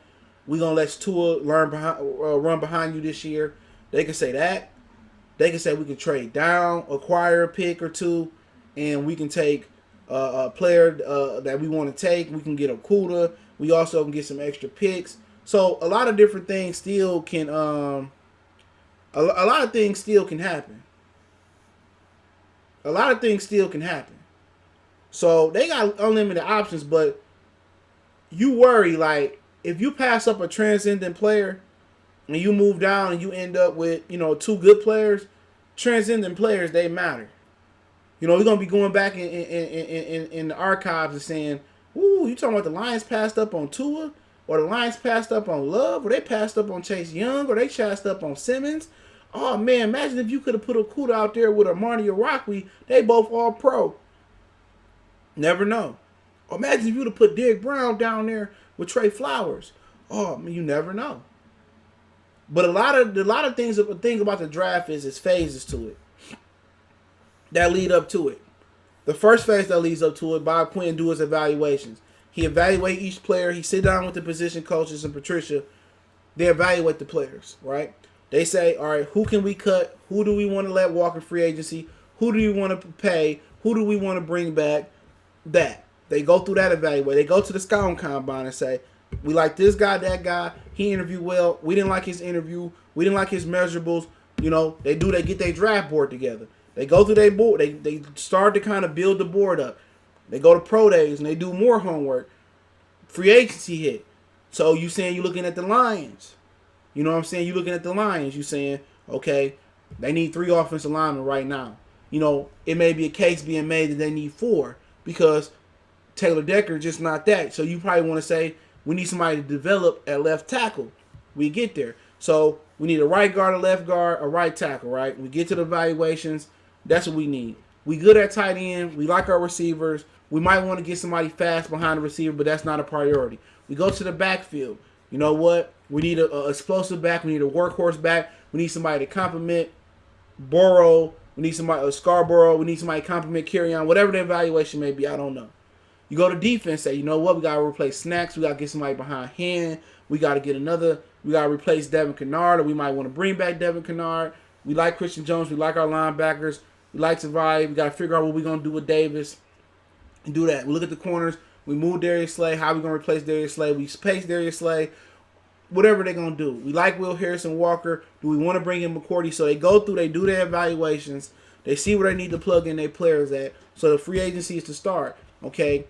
We're going to let Tua run behind you this year. They can say that. They can say we can trade down, acquire a pick or two, and we can take a player that we want to take. We can get a Okuda. We also can get some extra picks. So a lot of different things still can a lot of things still can happen. A lot of things still can happen. So they got unlimited options, but you worry, like, if you pass up a transcendent player and you move down and you end up with, two good players, transcendent players, they matter. We're going to be going back in the archives and saying, ooh, you talking about the Lions passed up on Tua? Or the Lions passed up on Love? Or they passed up on Chase Young? Or they passed up on Simmons? Oh, man, imagine if you could have put a Okuda out there with Armani Araki. They both all pro. Never know. Or imagine if you would have put Derek Brown down there with Trey Flowers. Oh, man, you never know. But a lot of things. The thing about the draft is phases to it that lead up to it. The first phase that leads up to it, Bob Quinn do his evaluations. He evaluate each player. He sit down with the position coaches and Patricia. They evaluate the players, right? They say, all right, who can we cut? Who do we want to let walk in free agency? Who do we want to pay? Who do we want to bring back? That. They go through that evaluate. They go to the scouting combine and say, we like this guy, that guy. He interviewed well. We didn't like his interview. We didn't like his measurables. They get their draft board together. They go through their board. They start to kind of build the board up. They go to pro days and they do more homework. Free agency hit. So you saying you looking at the Lions. You know what I'm saying? You looking at the Lions. You saying, okay, they need 3 offensive linemen right now. It may be a case being made that they need 4 because Taylor Decker just not that. So you probably want to say we need somebody to develop at left tackle. We get there. So we need a right guard, a left guard, a right tackle, right? We get to the evaluations. That's what we need. We good at tight end. We like our receivers. We might want to get somebody fast behind the receiver, but that's not a priority. We go to the backfield. You know what? We need a explosive back. We need a workhorse back. We need somebody to complement Burrow. We need somebody, Scarborough. We need somebody to complement Kerryon. Whatever the evaluation may be, I don't know. You go to defense, say, you know what? We got to replace Snacks. We got to get somebody behind hand. We got to get another. We got to replace Devin Kennard, or we might want to bring back Devin Kennard. We like Christian Jones. We like our linebackers. We like Tavai. We got to figure out what we're going to do with Davis and do that. We look at the corners. We move Darius Slay. How we going to replace Darius Slay? We pace Darius Slay. Whatever they're going to do. We like Will Harrison Walker. Do we want to bring in McCourty? So they go through, they do their evaluations. They see where they need to plug in their players at. So the free agency is to start. Okay?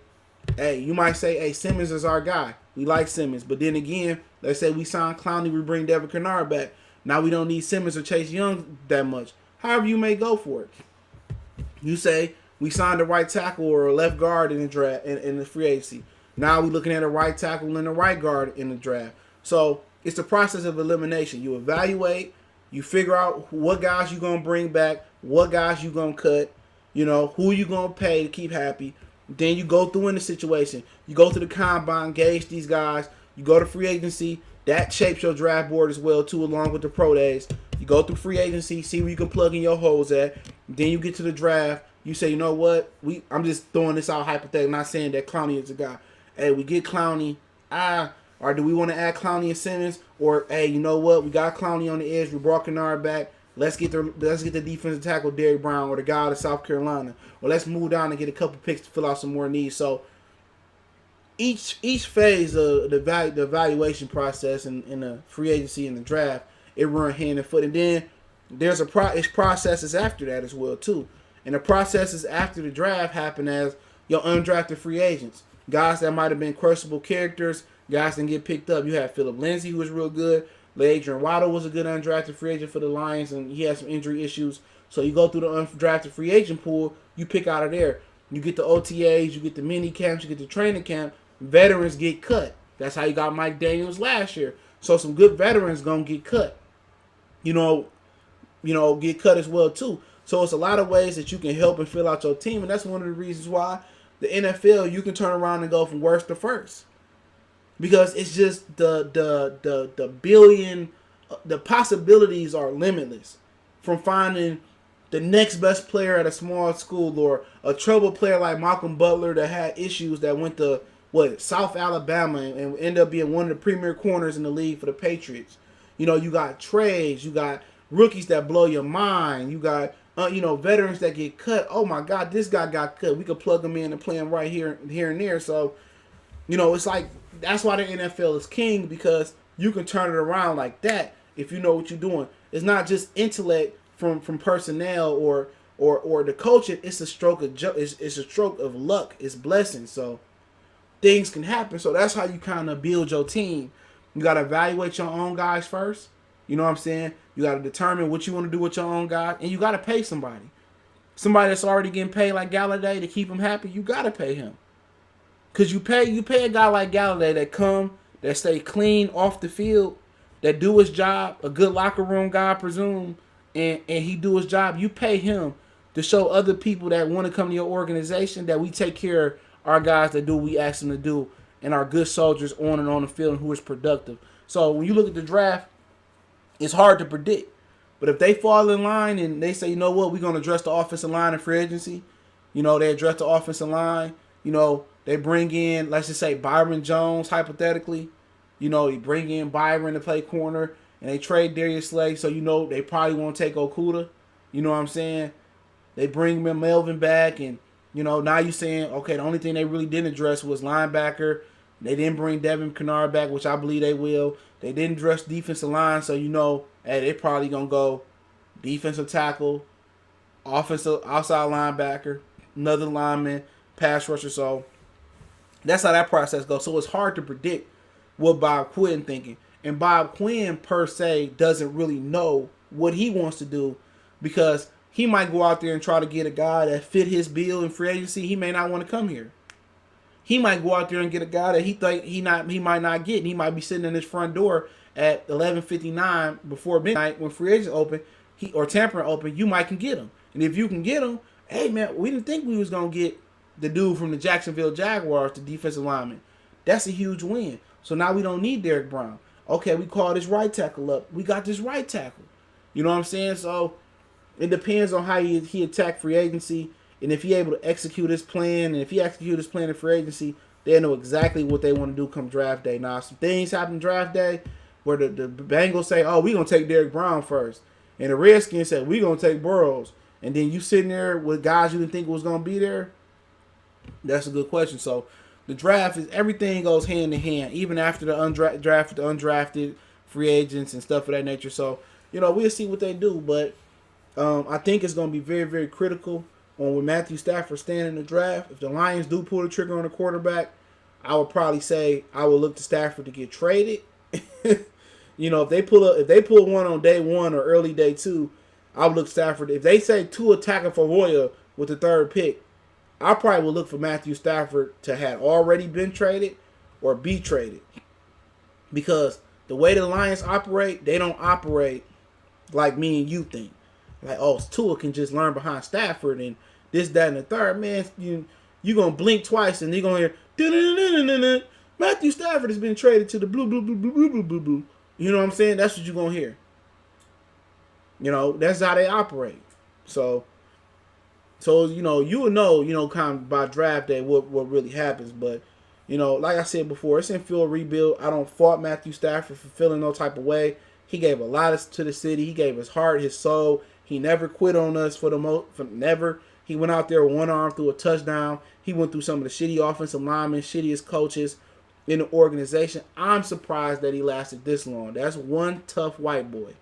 Hey, you might say, hey, Simmons is our guy. We like Simmons. But then again, let's say we sign Clowney, we bring Devin Kennard back. Now we don't need Simmons or Chase Young that much. However you may go for it. You say we signed a right tackle or a left guard in the draft in the free agency. Now we're looking at a right tackle and a right guard in the draft. So it's the process of elimination. You evaluate, you figure out what guys you're going to bring back, what guys you're going to cut, you know, who you're going to pay to keep happy. Then you go through in the situation. You go to the combine, gauge these guys. You go to free agency. That shapes your draft board as well, too, along with the pro days. You go through free agency, see where you can plug in your holes at. Then you get to the draft. You say, you know what? I'm just throwing this out hypothetically, not saying that Clowney is a guy. Hey, we get Clowney. Or do we want to add Clowney and Simmons? Or, hey, you know what? We got Clowney on the edge. We brought Kennard back. Let's get the defensive tackle Derrick Brown or the guy out of South Carolina. Or let's move down and get a couple picks to fill out some more needs. So each phase of the evaluation process in the free agency and the draft, it run hand in foot. And then there's it's processes after that as well too. And the processes after the draft happen as your undrafted free agents. Guys that might have been questionable characters, guys that get picked up. You have Philip Lindsay, who was real good. Adrian Waddle was a good undrafted free agent for the Lions, and he had some injury issues. So you go through the undrafted free agent pool, you pick out of there. You get the OTAs, you get the mini camps, you get the training camp. Veterans get cut. That's how you got Mike Daniels last year. So some good veterans gonna get cut. You know, get cut as well too. So it's a lot of ways that you can help and fill out your team, and that's one of the reasons why the NFL, you can turn around and go from worst to first. Because it's just the billion, the possibilities are limitless. From finding the next best player at a small school or a troubled player like Malcolm Butler that had issues that went to South Alabama and ended up being one of the premier corners in the league for the Patriots. You know, you got trades, you got rookies that blow your mind, you got veterans that get cut. Oh my God, this guy got cut. We could plug him in and play him right here and there. So, it's like that's why the NFL is king, because you can turn it around like that if you know what you're doing. It's not just intellect from personnel or the coaching. It's a stroke of it's a stroke of luck. It's blessing. So things can happen. So that's how you kind of build your team. You got to evaluate your own guys first. You know what I'm saying? You got to determine what you want to do with your own guys, and you got to pay somebody. Somebody that's already getting paid like Galladay to keep him happy. You got to pay him. Because you pay a guy like Galladay that stay clean off the field, that do his job, a good locker room guy, I presume, and he do his job. You pay him to show other people that want to come to your organization that we take care of our guys that do what we ask them to do and our good soldiers on and on the field and who is productive. So when you look at the draft, it's hard to predict. But if they fall in line and they say, you know what, we're going to address the offensive line in free agency, they address the offensive line, they bring in, let's just say, Byron Jones, hypothetically. They bring in Byron to play corner, and they trade Darius Slay, so they probably won't take Okuda. You know what I'm saying? They bring Melvin back, and, now you're saying, okay, the only thing they really didn't address was linebacker. They didn't bring Devin Kennard back, which I believe they will. They didn't address defensive line, so hey, they're probably going to go defensive tackle, offensive outside linebacker, another lineman, pass rusher. So that's how that process goes. So it's hard to predict what Bob Quinn thinking. And Bob Quinn, per se, doesn't really know what he wants to do, because he might go out there and try to get a guy that fit his bill in free agency. He may not want to come here. He might go out there and get a guy that he think he might not get. And he might be sitting in his front door at 11:59 before midnight when free agents open, or tampering open. You might can get him, and if you can get him, hey man, we didn't think we was gonna get the dude from the Jacksonville Jaguars, the defensive lineman. That's a huge win. So now we don't need Derrick Brown. Okay, we call this right tackle up. We got this right tackle. You know what I'm saying? So it depends on how he attack free agency, and if he able to execute his plan. And if he execute his plan in free agency, they know exactly what they want to do come draft day. Now, some things happen draft day where the Bengals say, "Oh, we're gonna take Derrick Brown first," and the Redskins say, "We're gonna take Burrows." And then you sitting there with guys you didn't think was gonna be there. That's a good question. So the draft is everything goes hand in hand, even after the undrafted free agents and stuff of that nature. So we'll see what they do, but I think it's going to be very, very critical on where Matthew Stafford stand in the draft. If the Lions do pull the trigger on a quarterback, I would probably say I would look to Stafford to get traded. If they pull one on day one or early day two, I would look to Stafford. If they say Tua Tagovailoa with the third pick, I probably would look for Matthew Stafford to have already been traded or be traded. Because the way the Lions operate, they don't operate like me and you think. Like, oh, Tua can just learn behind Stafford and this, that, and the third. Man, you going to blink twice and you're going to hear, Matthew Stafford has been traded to the blue, blue, blue, blue, blue, blue, blue, blue. You know what I'm saying? That's what you're going to hear. That's how they operate. So you will know, kind of by draft day what really happens. But, like I said before, it's in field rebuild. I don't fault Matthew Stafford for feeling no type of way. He gave a lot to the city. He gave his heart, his soul. He never quit on us for never. He went out there with one arm through a touchdown. He went through some of the shitty offensive linemen, shittiest coaches in the organization. I'm surprised that he lasted this long. That's one tough white boy.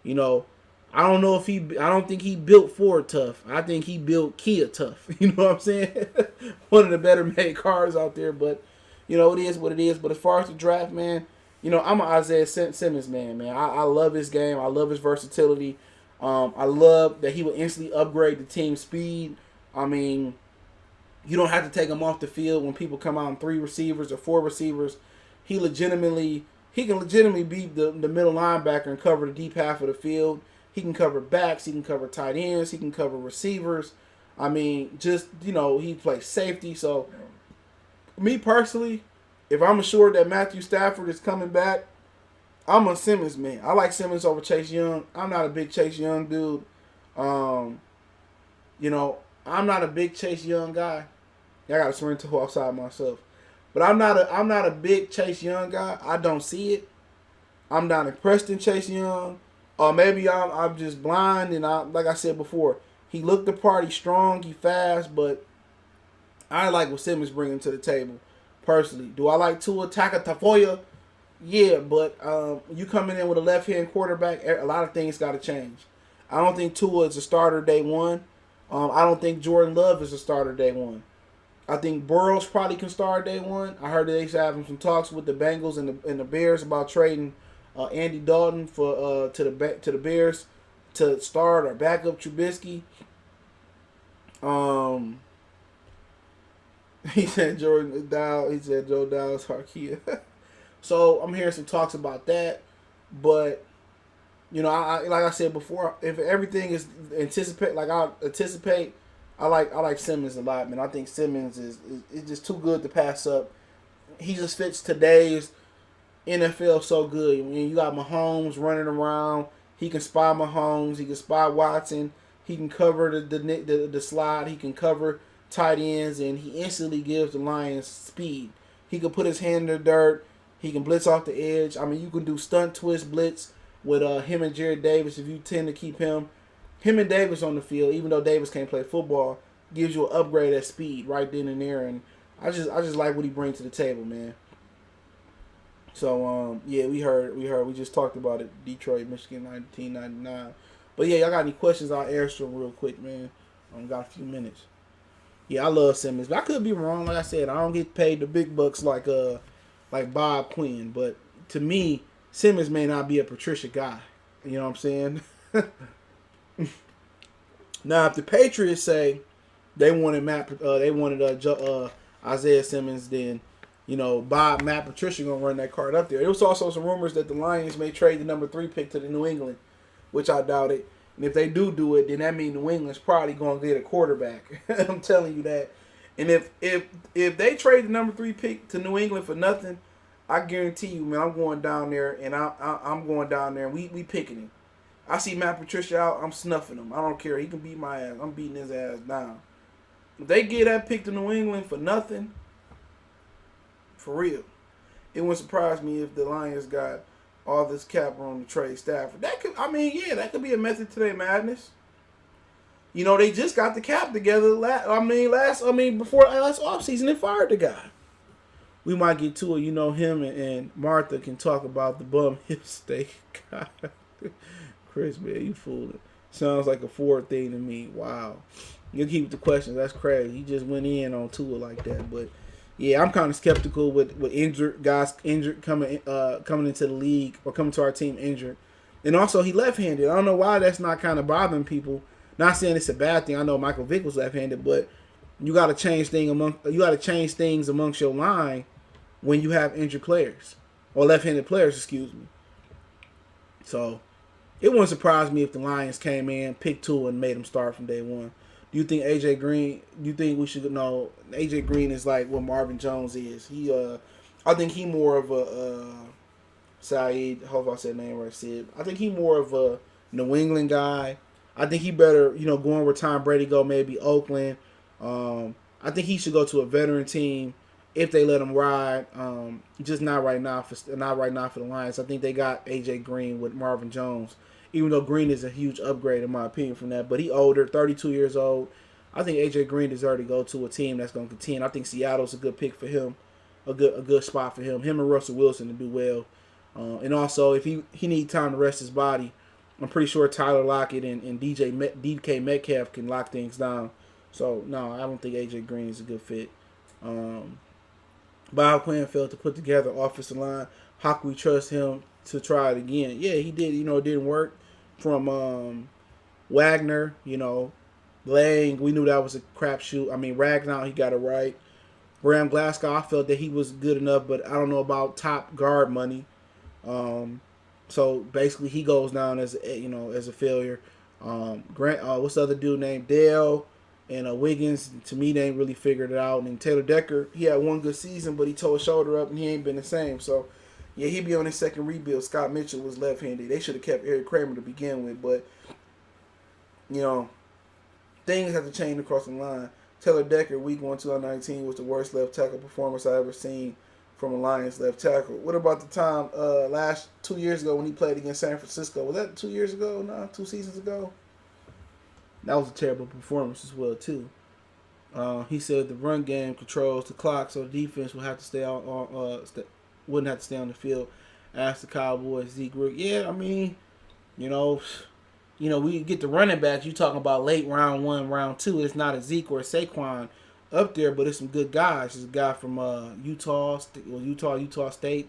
I don't know if I don't think he built Ford tough. I think he built Kia tough. You know what I'm saying? One of the better made cars out there. But, it is what it is. But as far as the draft, man, I'm an Isaiah Simmons man. I love his game. I love his versatility. I love that he will instantly upgrade the team speed. I mean, you don't have to take him off the field when people come out in 3 receivers or 4 receivers. He can legitimately be the middle linebacker and cover the deep half of the field. He can cover backs. He can cover tight ends. He can cover receivers. I mean, he plays safety. So, me personally, if I'm assured that Matthew Stafford is coming back, I'm a Simmons man. I like Simmons over Chase Young. I'm not a big Chase Young dude. I'm not a big Chase Young guy. I got to swing to outside myself. But I'm not a big Chase Young guy. I don't see it. I'm not impressed in Chase Young. Or maybe I'm just blind, and like I said before, he looked the part. He's strong, he fast, but I like what Simmons bringing to the table. Personally, do I like Tua Tagovailoa? Yeah, but you coming in with a left-hand quarterback, a lot of things got to change. I don't think Tua is a starter day one. I don't think Jordan Love is a starter day one. I think Burrows probably can start day one. I heard that they having some talks with the Bengals and the Bears about trading Andy Dalton for to the Bears to start or back up Trubisky. He said Joe Dow's Harkia. So I'm hearing some talks about that, but I like I said before, if everything is I like Simmons a lot, man. I think Simmons is just too good to pass up. He just fits today's NFL so good. You got Mahomes running around. He can spy Mahomes. He can spy Watson. He can cover the slide. He can cover tight ends, and he instantly gives the Lions speed. He can put his hand in the dirt. He can blitz off the edge. I mean, you can do stunt twist blitz with him and Jared Davis if you tend to keep him and Davis on the field. Even though Davis can't play football, gives you an upgrade at speed right then and there. And I just like what he brings to the table, man. So we just talked about it. Detroit, Michigan, 1999. But yeah, y'all got any questions? I'll answer them real quick, man. Got a few minutes. Yeah, I love Simmons, but I could be wrong. Like I said, I don't get paid the big bucks like Bob Quinn. But to me, Simmons may not be a Patricia guy. You know what I'm saying? Now, if the Patriots say they wanted Isaiah Simmons, then Matt Patricia gonna run that card up there. There was also some rumors that the Lions may trade the number 3 pick to the New England, which I doubt it. And if they do it, then that means New England's probably gonna get a quarterback. I'm telling you that. And if they trade the number 3 pick to New England for nothing, I guarantee you, man, I'm going down there and I'm going down there and we picking him. I see Matt Patricia out, I'm snuffing him. I don't care. He can beat my ass. I'm beating his ass down. If they get that pick to New England for nothing, for real, it wouldn't surprise me if the Lions got all this cap room to trade Stafford. That could, that could be a method to their madness. You know, they just got the cap together before last offseason, they fired the guy. We might get to it. You know, him and Martha can talk about the bum hip steak. God. Chris, man, you fooling. Sounds like a Ford thing to me. Wow. You keep the questions. That's crazy. He just went in on Tua like that. But, yeah, I'm kind of skeptical with injured guys coming into the league or coming to our team injured. And also, he left-handed. I don't know why that's not kind of bothering people. Not saying it's a bad thing. I know Michael Vick was left-handed, but you got to change things amongst your line when you have injured players or left-handed players. Excuse me. So it wouldn't surprise me if the Lions came in, picked two, and made them start from day one. Do you think AJ Green? Do you think we should know AJ Green is like what Marvin Jones is? I think he more of a Saeed. I hope I said the name right, Sid. I think he more of a New England guy. I think he better, going where Tom Brady go, maybe Oakland. I think he should go to a veteran team if they let him ride. Just not right now for the Lions. I think they got AJ Green with Marvin Jones, even though Green is a huge upgrade in my opinion from that. But he older, 32 years old. I think AJ Green deserves to go to a team that's going to contend. I think Seattle's a good pick for him, a good spot for him. Him and Russell Wilson to do well. And also, if he needs time to rest his body, I'm pretty sure Tyler Lockett and DK Metcalf can lock things down. So, no, I don't think A.J. Green is a good fit. Bob Quinn failed to put together offensive line. How can we trust him to try it again? Yeah, he did. It didn't work. From Wagner, Lang, we knew that was a crapshoot. Ragnow, he got it right. Graham Glasgow, I felt that he was good enough, but I don't know about top guard money. So basically, he goes down as a failure. What's the other dude named Dale and Wiggins? To me, they ain't really figured it out. And Taylor Decker, he had one good season, but he tore his shoulder up and he ain't been the same. So yeah, he be on his second rebuild. Scott Mitchell was left-handed. They should have kept Eric Kramer to begin with, but things have to change across the line. Taylor Decker, week 1, 2019, was the worst left tackle performance I ever seen from a Lions left tackle. What about the time 2 years ago when he played against San Francisco? Was that 2 years ago? No, 2 seasons ago? That was a terrible performance as well, too. He said the run game controls the clock, so the defense would have to stay wouldn't have to stay on the field. Asked the Cowboys, Zeke. Yeah, we get the running backs. You talking about late round 1, round 2. It's not a Zeke or a Saquon up there, but it's some good guys. There's a guy from Utah State,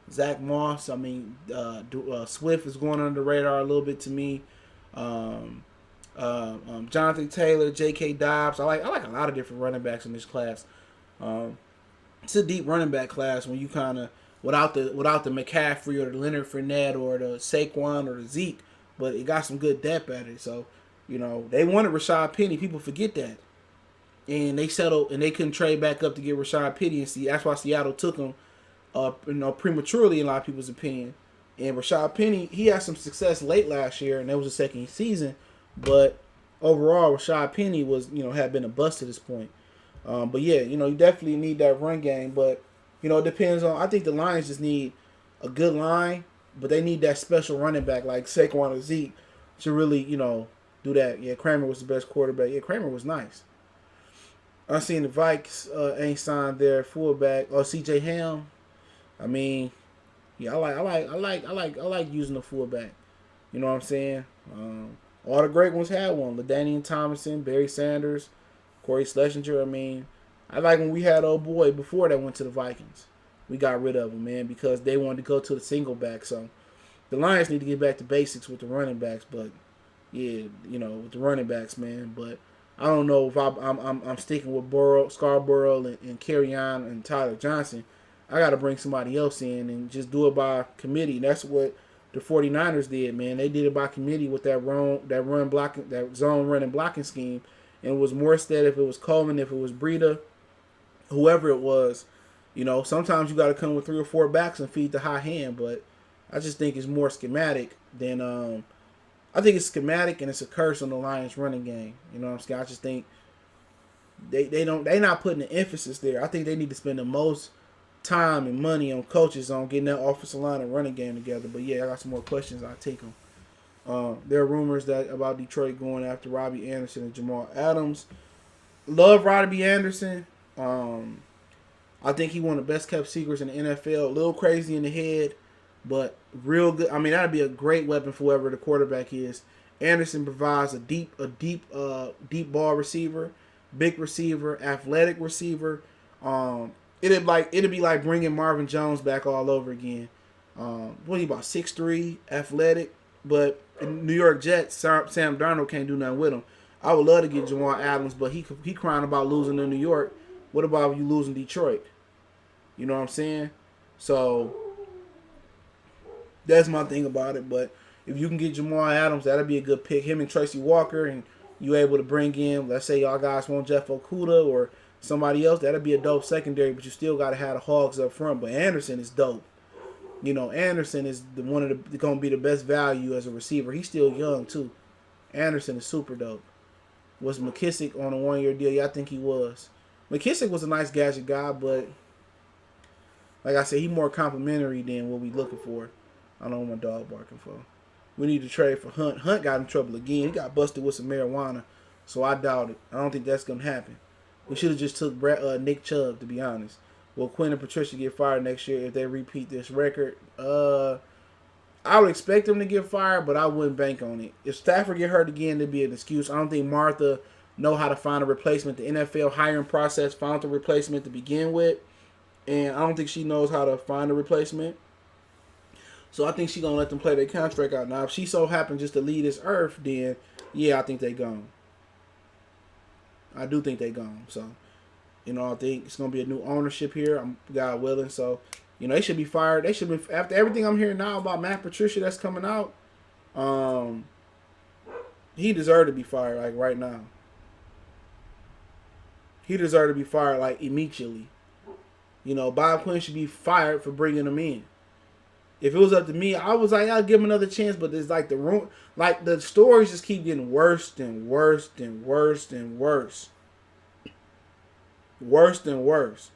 Zach Moss. Swift is going under the radar a little bit to me. Jonathan Taylor, J.K. Dobbs. I like a lot of different running backs in this class. It's a deep running back class when you kind of without the McCaffrey or the Leonard Fournette or the Saquon or the Zeke, but it got some good depth at it. So they wanted Rashad Penny. People forget that. And they settled, and they couldn't trade back up to get Rashad Penny. And see, that's why Seattle took him, prematurely in a lot of people's opinion. And Rashad Penny, he had some success late last year, and that was the second season. But overall, Rashad Penny had been a bust to this point. But yeah, you definitely need that run game. But it depends on. I think the Lions just need a good line, but they need that special running back like Saquon or Zeke to really do that. Yeah, Kramer was the best quarterback. Yeah, Kramer was nice. I seen the Vikes ain't signed their fullback or C.J. Ham. I like using the fullback. You know what I'm saying? All the great ones had one. LaDainian Tomlinson, Barry Sanders, Corey Schlesinger. I like when we had old boy before that went to the Vikings. We got rid of him, man, because they wanted to go to the single back. So the Lions need to get back to basics with the running backs. But yeah, with the running backs, man. But I don't know if I'm sticking with Scarborough and Kerryon and Tyler Johnson. I got to bring somebody else in and just do it by committee. That's what the 49ers did, man. They did it by committee with that zone running blocking scheme. And it was Morstead, if it was Coleman, if it was Breida, whoever it was. Sometimes you got to come with 3 or 4 backs and feed the high hand, but I just think it's more schematic than I think it's schematic and it's a curse on the Lions running game. You know what I'm saying? I just think they not putting the emphasis there. I think they need to spend the most time and money on coaches on getting that offensive line and running game together. But yeah, I got some more questions. I'll take them. There are rumors that about Detroit going after Robbie Anderson and Jamal Adams. Love Robbie Anderson. I think he one of the best kept secrets in the NFL. A little crazy in the head, but real good. I mean, that'd be a great weapon for whoever the quarterback is. Anderson provides a deep ball receiver, big receiver, athletic receiver. It'd be like bringing Marvin Jones back all over again. What are you about 6'3", athletic, but in New York Jets, Sam Darnold can't do nothing with him. I would love to get Jamal Adams, but he crying about losing to New York. What about you losing Detroit? You know what I'm saying? So that's my thing about it. But if you can get Jamal Adams, that'd be a good pick. Him and Tracy Walker, and you able to bring in, let's say y'all guys want Jeff Okudah or somebody else, that'd be a dope secondary. But you still gotta have the Hogs up front. But Anderson is dope. Anderson is going to be the best value as a receiver. He's still young too. Anderson is super dope. Was McKissick on a 1-year deal? Yeah, I think he was. McKissick was a nice gadget guy, but like I said, he's more complimentary than what we looking for. I don't know what my dog barking for. We need to trade for Hunt. Hunt got in trouble again. He got busted with some marijuana, so I doubt it. I don't think that's going to happen. We should have just took Nick Chubb, to be honest. Will Quinn and Patricia get fired next year if they repeat this record? I would expect them to get fired, but I wouldn't bank on it. If Stafford get hurt again, there'd be an excuse. I don't think Martha know how to find a replacement. The NFL hiring process found a replacement to begin with, and I don't think she knows how to find a replacement. So I think she's going to let them play their contract out. Now, if she so happens just to leave this earth, then, yeah, I think they gone. I do think they gone. So, I think it's going to be a new ownership here, God willing. So, they should be fired. They should be, after everything I'm hearing now about Matt Patricia that's coming out, he deserved to be fired, like, right now. He deserved to be fired, like, immediately. Bob Quinn should be fired for bringing him in. If it was up to me, I was like, I'll give him another chance, but it's like the stories just keep getting worse and worse and worse and worse. Worse and worse.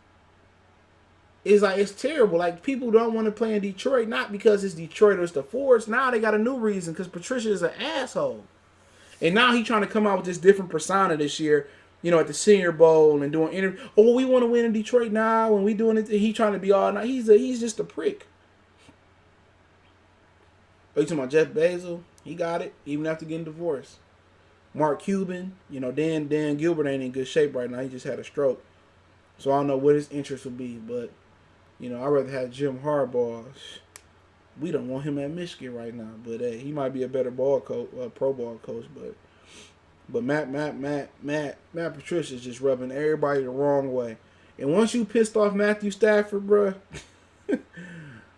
It's like, it's terrible. Like, people don't want to play in Detroit, not because it's Detroit or it's the Fords. Now they got a new reason, because Patricia is an asshole. And now he's trying to come out with this different persona this year, at the Senior Bowl and doing interviews. Oh, we want to win in Detroit now, and we doing it. He's trying to be all night. He's just a prick. Are you talking about Jeff Bezos? He got it, even after getting divorced. Mark Cuban, Dan Gilbert ain't in good shape right now. He just had a stroke. So I don't know what his interest would be, but, I'd rather have Jim Harbaugh. We don't want him at Michigan right now, but hey, he might be a better ball coach, pro ball coach, but Matt Patricia is just rubbing everybody the wrong way. And once you pissed off Matthew Stafford, bruh, I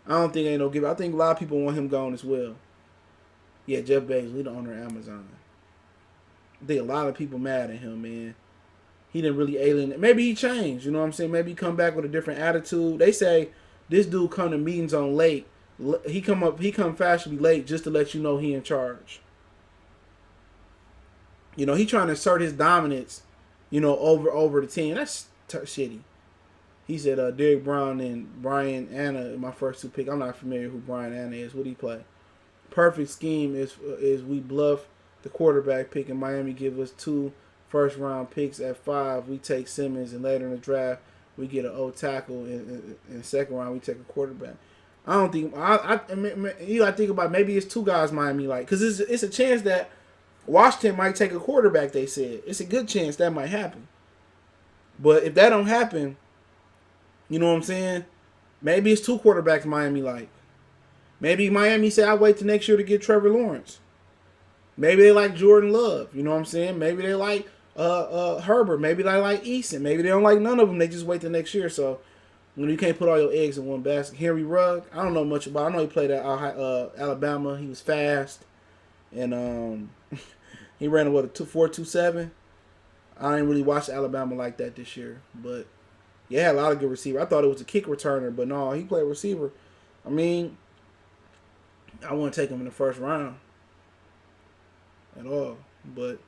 don't think ain't no give. I think a lot of people want him gone as well. Yeah, Jeff Bezos, we the owner of Amazon. I think a lot of people mad at him, man. He didn't really alienate. Maybe he changed, you know what I'm saying? Maybe he come back with a different attitude. They say this dude come to meetings on late. He come fashionably late just to let you know he in charge. He trying to assert his dominance, over the team. That's shitty. He said Derek Brown and Brian Anna, my first 2 picks. I'm not familiar who Brian Anna is. What do he play? Perfect scheme is we bluff the quarterback pick, and Miami give us 2 first-round picks at 5. We take Simmons, and later in the draft, we get an old tackle. In the second round, we take a quarterback. I don't think I think about maybe it's 2 guys Miami like, because it's a chance that Washington might take a quarterback. They said it's a good chance that might happen. But if that don't happen, you know what I'm saying? Maybe it's 2 quarterbacks Miami like. Maybe Miami say, I wait till next year to get Trevor Lawrence. Maybe they like Jordan Love. You know what I'm saying? Maybe they like Herbert. Maybe they like Eason. Maybe they don't like none of them. They just wait till next year. So you can't put all your eggs in one basket. Henry Rugg, I don't know much about. I know he played at Alabama. He was fast, and he ran a 4.27. I didn't really watch Alabama like that this year, but Yeah, a lot of good receiver. I thought it was a kick returner, but no, he played receiver. I mean, I wouldn't take him in the first round at all. But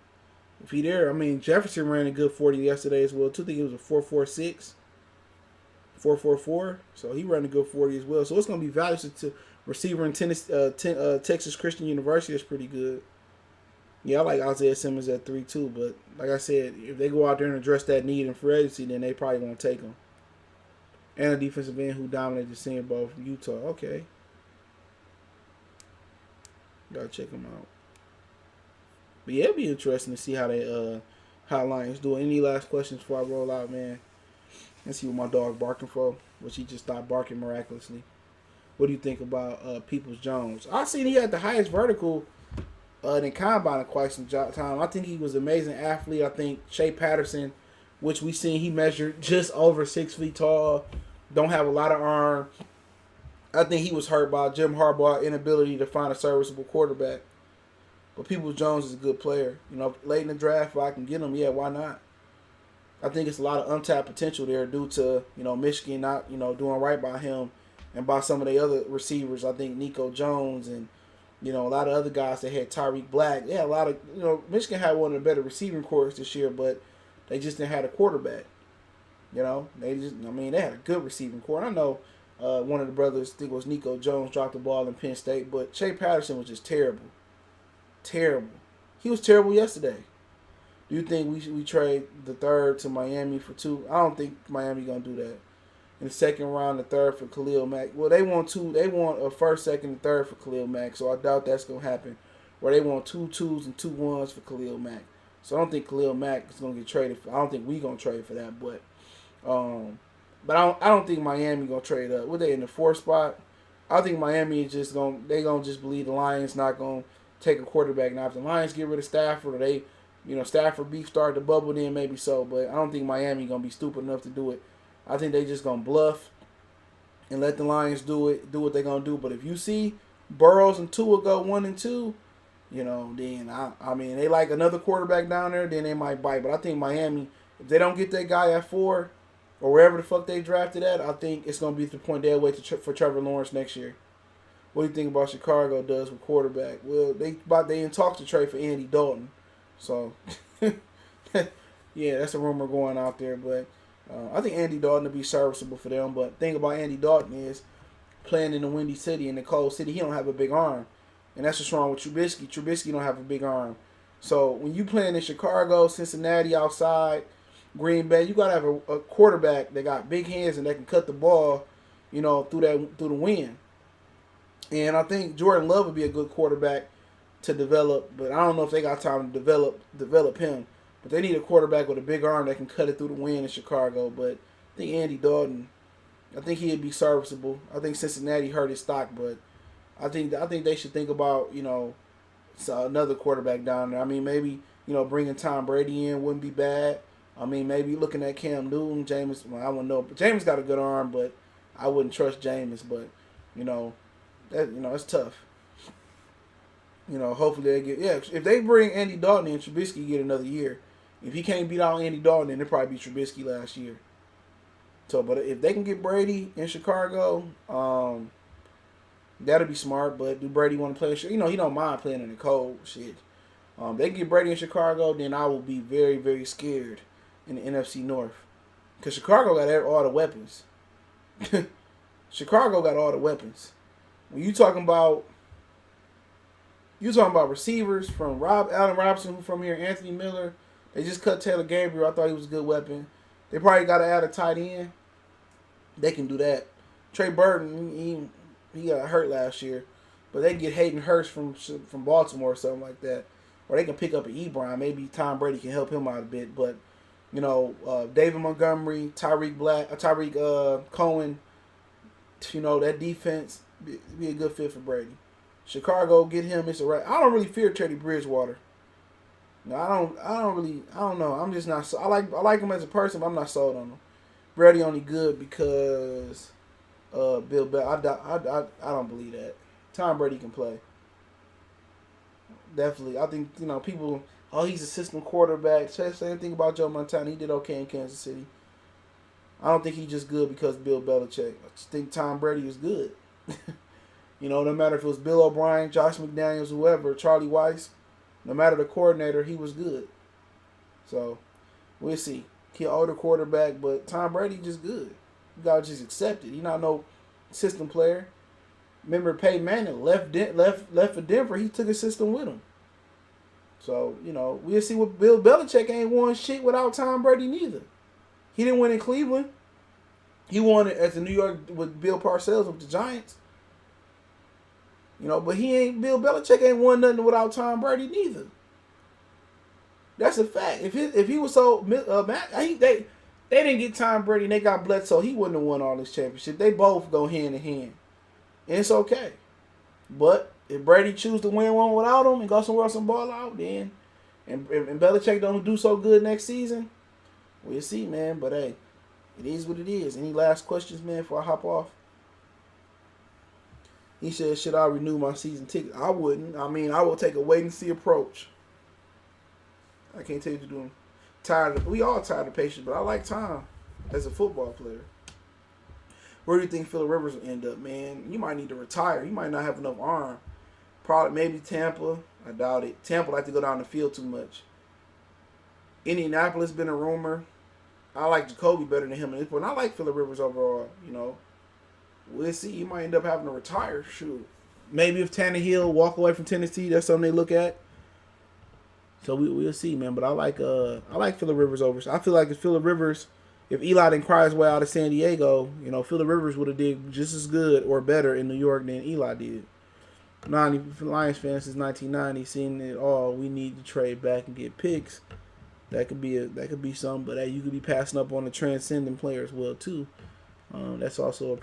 if he there, I mean, Jefferson ran a good 40 yesterday as well, too. I think it was a 4.46, 4.44. So he ran a good 40 as well. So it's going to be valuable to receiver in Texas Christian University. That's pretty good. Yeah, I like Isaiah Simmons at 3 too. But like I said, if they go out there and address that need in free agency, then they probably won't take him. And a defensive end who dominated the Senior Bowl from Utah. Okay. Gotta check him out. But yeah, it'd be interesting to see how Lions do it. Any last questions before I roll out, man? Let's see what my dog barking for, which he just stopped barking miraculously. What do you think about Peoples Jones? I seen he had the highest vertical in combine in quite some time. I think he was an amazing athlete. I think Shea Patterson, which we seen he measured just over 6 feet tall, don't have a lot of arm. I think he was hurt by Jim Harbaugh's inability to find a serviceable quarterback. But Peoples Jones is a good player. You know, late in the draft, if I can get him, yeah, why not? I think it's a lot of untapped potential there due to, you know, Michigan not, you know, doing right by him and by some of the other receivers. I think Nico Jones and, you know, a lot of other guys that had Tyreek Black. Yeah, a lot of, you know, Michigan had one of the better receiving corps this year, but they just didn't have a quarterback. You know, they had a good receiving corps. And I know one of the brothers, I think it was Nico Jones, dropped the ball in Penn State, but Shea Patterson was just terrible. Terrible. He was terrible yesterday. Do you think we trade the third to Miami for 2? I don't think Miami gonna do that. In the second round, the third for Khalil Mack. Well, they want 2. They want a first, second, and third for Khalil Mack. So I doubt that's gonna happen. Where they want 2 2s and 2 1s for Khalil Mack. So I don't think Khalil Mack is gonna get traded. I don't think we gonna trade for that. But I don't think Miami gonna trade up. What they in the 4th spot? I think Miami is just gonna just believe the Lions not gonna take a quarterback. Now if the Lions get rid of Stafford or they, you know, Stafford beef start to bubble, then maybe so. But I don't think Miami gonna be stupid enough to do it. I think they just gonna bluff and let the Lions do what they gonna do. But if you see Burrows and Tua go 1 and 2, you know, then I mean they like another quarterback down there, then they might bite. But I think Miami, if they don't get that guy at 4 or wherever the fuck they drafted at, I think it's gonna be to the point they'll wait for Trevor Lawrence next year. What do you think about Chicago does with quarterback? Well, they in talks to trade for Andy Dalton. So, yeah, that's a rumor going out there. But I think Andy Dalton will be serviceable for them. But the thing about Andy Dalton is playing in the windy city, in the cold city, he don't have a big arm. And that's what's wrong with Trubisky. Trubisky don't have a big arm. So when you playing in Chicago, Cincinnati, outside, Green Bay, you got to have a quarterback that got big hands and that can cut the ball, you know, through the wind. And I think Jordan Love would be a good quarterback to develop, but I don't know if they got time to develop him. But they need a quarterback with a big arm that can cut it through the wind in Chicago. But I think Andy Dalton, I think he'd be serviceable. I think Cincinnati hurt his stock, but I think they should think about, you know, another quarterback down there. I mean, maybe, you know, bringing Tom Brady in wouldn't be bad. I mean, maybe looking at Cam Newton, Jameis. Well, I wouldn't know, but Jameis got a good arm, but I wouldn't trust Jameis. But you know, it's tough. You know, hopefully they get if they bring Andy Dalton in, Trubisky get another year. If he can't beat out Andy Dalton, then it'll probably be Trubisky last year. So, but if they can get Brady in Chicago, that'll be smart. But do Brady want to play? You know, he don't mind playing in the cold. Shit. They can get Brady in Chicago, then I will be very, very scared in the NFC North. Because Chicago got all the weapons. Chicago got all the weapons. When you talking about receivers from Allen Robinson, who from here, Anthony Miller. They just cut Taylor Gabriel. I thought he was a good weapon. They probably got to add a tight end. They can do that. Trey Burton, he got hurt last year. But they can get Hayden Hurst from Baltimore or something like that. Or they can pick up an Ebron. Maybe Tom Brady can help him out a bit. But, you know, David Montgomery, Tyreek Cohen, you know, that defense be a good fit for Brady. Chicago, get him. It's a right. I don't really fear Teddy Bridgewater. No, I don't know. I'm just not. I like him as a person, but I'm not sold on him. Brady only good because Bill Belichick. I don't believe that. Tom Brady can play. Definitely. I think, you know, people. Oh, he's a system quarterback. Say the same thing about Joe Montana. He did okay in Kansas City. I don't think he's just good because Bill Belichick. I just think Tom Brady is good. No matter if it was Bill O'Brien, Josh McDaniels, whoever, Charlie Weiss, no matter the coordinator, he was good. So, we'll see. He's an older quarterback, but Tom Brady just good. You gotta just accept it. He's not no system player. Remember Peyton Manning left for Denver. He took his system with him. So, we'll see what Bill Belichick ain't won shit without Tom Brady neither. He didn't win in Cleveland. He won it at the New York with Bill Parcells with the Giants. But Bill Belichick ain't won nothing without Tom Brady neither. That's a fact. If he was so they didn't get Tom Brady and they got Bledsoe, he wouldn't have won all this championship. They both go hand in hand. And it's okay. But if Brady choose to win one without him and go somewhere else and ball out, then and Belichick don't do so good next season, we'll see, man. But hey, it is what it is. Any last questions, man, before I hop off? He said, should I renew my season ticket? I wouldn't. I mean, I will take a wait-and-see approach. I can't tell you to do it. We all tired of patience, but I like Tom as a football player. Where do you think Phillip Rivers will end up, man? You might need to retire. You might not have enough arm. Probably maybe Tampa. I doubt it. Tampa like to go down the field too much. Indianapolis been a rumor. I like Jacoby better than him in this point. I like Phillip Rivers overall, We'll see. You might end up having to retire. Shoot. Maybe if Tannehill walk away from Tennessee, that's something they look at. So we'll see, man. But I like Phillip Rivers over. I feel like if Eli didn't cry his way out of San Diego, Phillip Rivers would have did just as good or better in New York than Eli did. Lions fans since 1990 seen it all. We need to trade back and get picks. That could be something. But hey, you could be passing up on the transcendent player as well too. That's also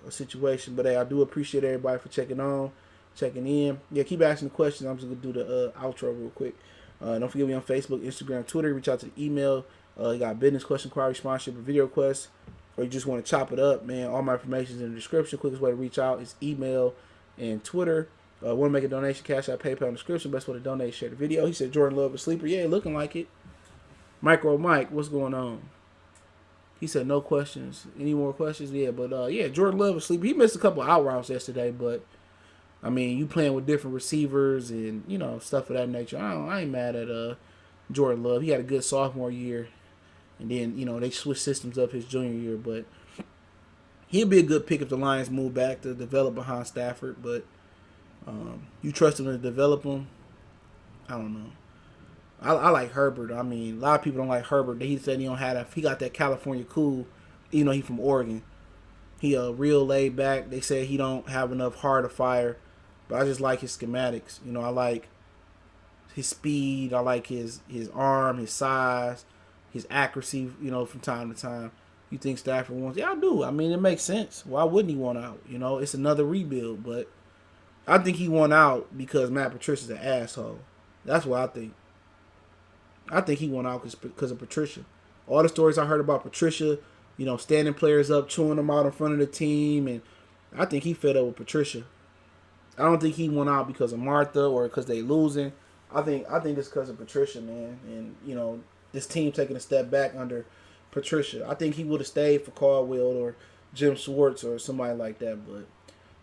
a situation. But hey, I do appreciate everybody for checking in. Yeah, keep asking the questions. I'm just gonna do the outro real quick. Don't forget me on Facebook, Instagram, Twitter. Reach out to the email. You got business question, inquiry, sponsorship, or video requests, or you just want to chop it up, man. All my information is in the description. Quickest way to reach out is email and Twitter. Want to make a donation? Cash App, PayPal in the description. Best way to donate, share the video. He said Jordan Love is sleeper. Yeah, looking like it. Micro Mike, what's going on? He said no questions. Any more questions? Yeah, but Jordan Love is sleeper. He missed a couple out routes yesterday, but I mean, you playing with different receivers and stuff of that nature. I ain't mad at Jordan Love. He had a good sophomore year, and then they switched systems up his junior year. But he'll be a good pick if the Lions move back to develop behind Stafford. But you trust him to develop him? I don't know. I like Herbert. I mean, a lot of people don't like Herbert. He said he got that California cool. He from Oregon. He real laid back. They say he don't have enough heart to fire. But I just like his schematics. I like his speed. I like his arm, his size, his accuracy, from time to time. You think Stafford wants? Yeah, I do. I mean, it makes sense. Why wouldn't he want out? It's another rebuild. But I think he won out because Matt Patricia's an asshole. That's what I think. I think he won out because of Patricia. All the stories I heard about Patricia, standing players up, chewing them out in front of the team, and I think he fed up with Patricia. I don't think he won out because of Martha or because they losing. I think it's because of Patricia, man, and this team taking a step back under Patricia. I think he would have stayed for Caldwell or Jim Schwartz or somebody like that. But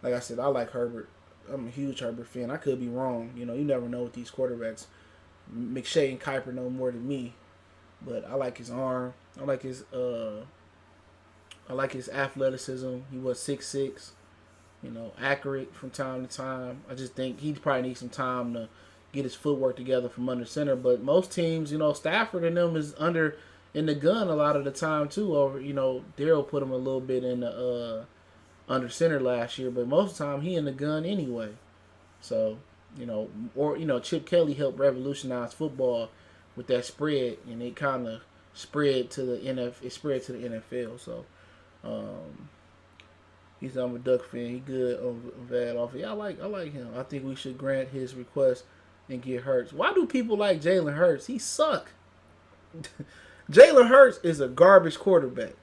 like I said, I like Herbert. I'm a huge Herbert fan. I could be wrong. You never know with these quarterbacks. McShay and Kuiper know more than me, but I like his arm. I like his athleticism. He was 6'6", accurate from time to time. I just think he probably needs some time to get his footwork together from under center. But most teams, Stafford and them is under in the gun a lot of the time too. Over, Darryl put him a little bit in the under center last year, but most of the time he in the gun anyway. So. Chip Kelly helped revolutionize football with that spread, and it kind of spread to the NFL. So, he's I'm a Duck fan. He good on that offer. Yeah, I like him. I think we should grant his request and get Hurts. Why do people like Jalen Hurts? He suck. Jalen Hurts is a garbage quarterback.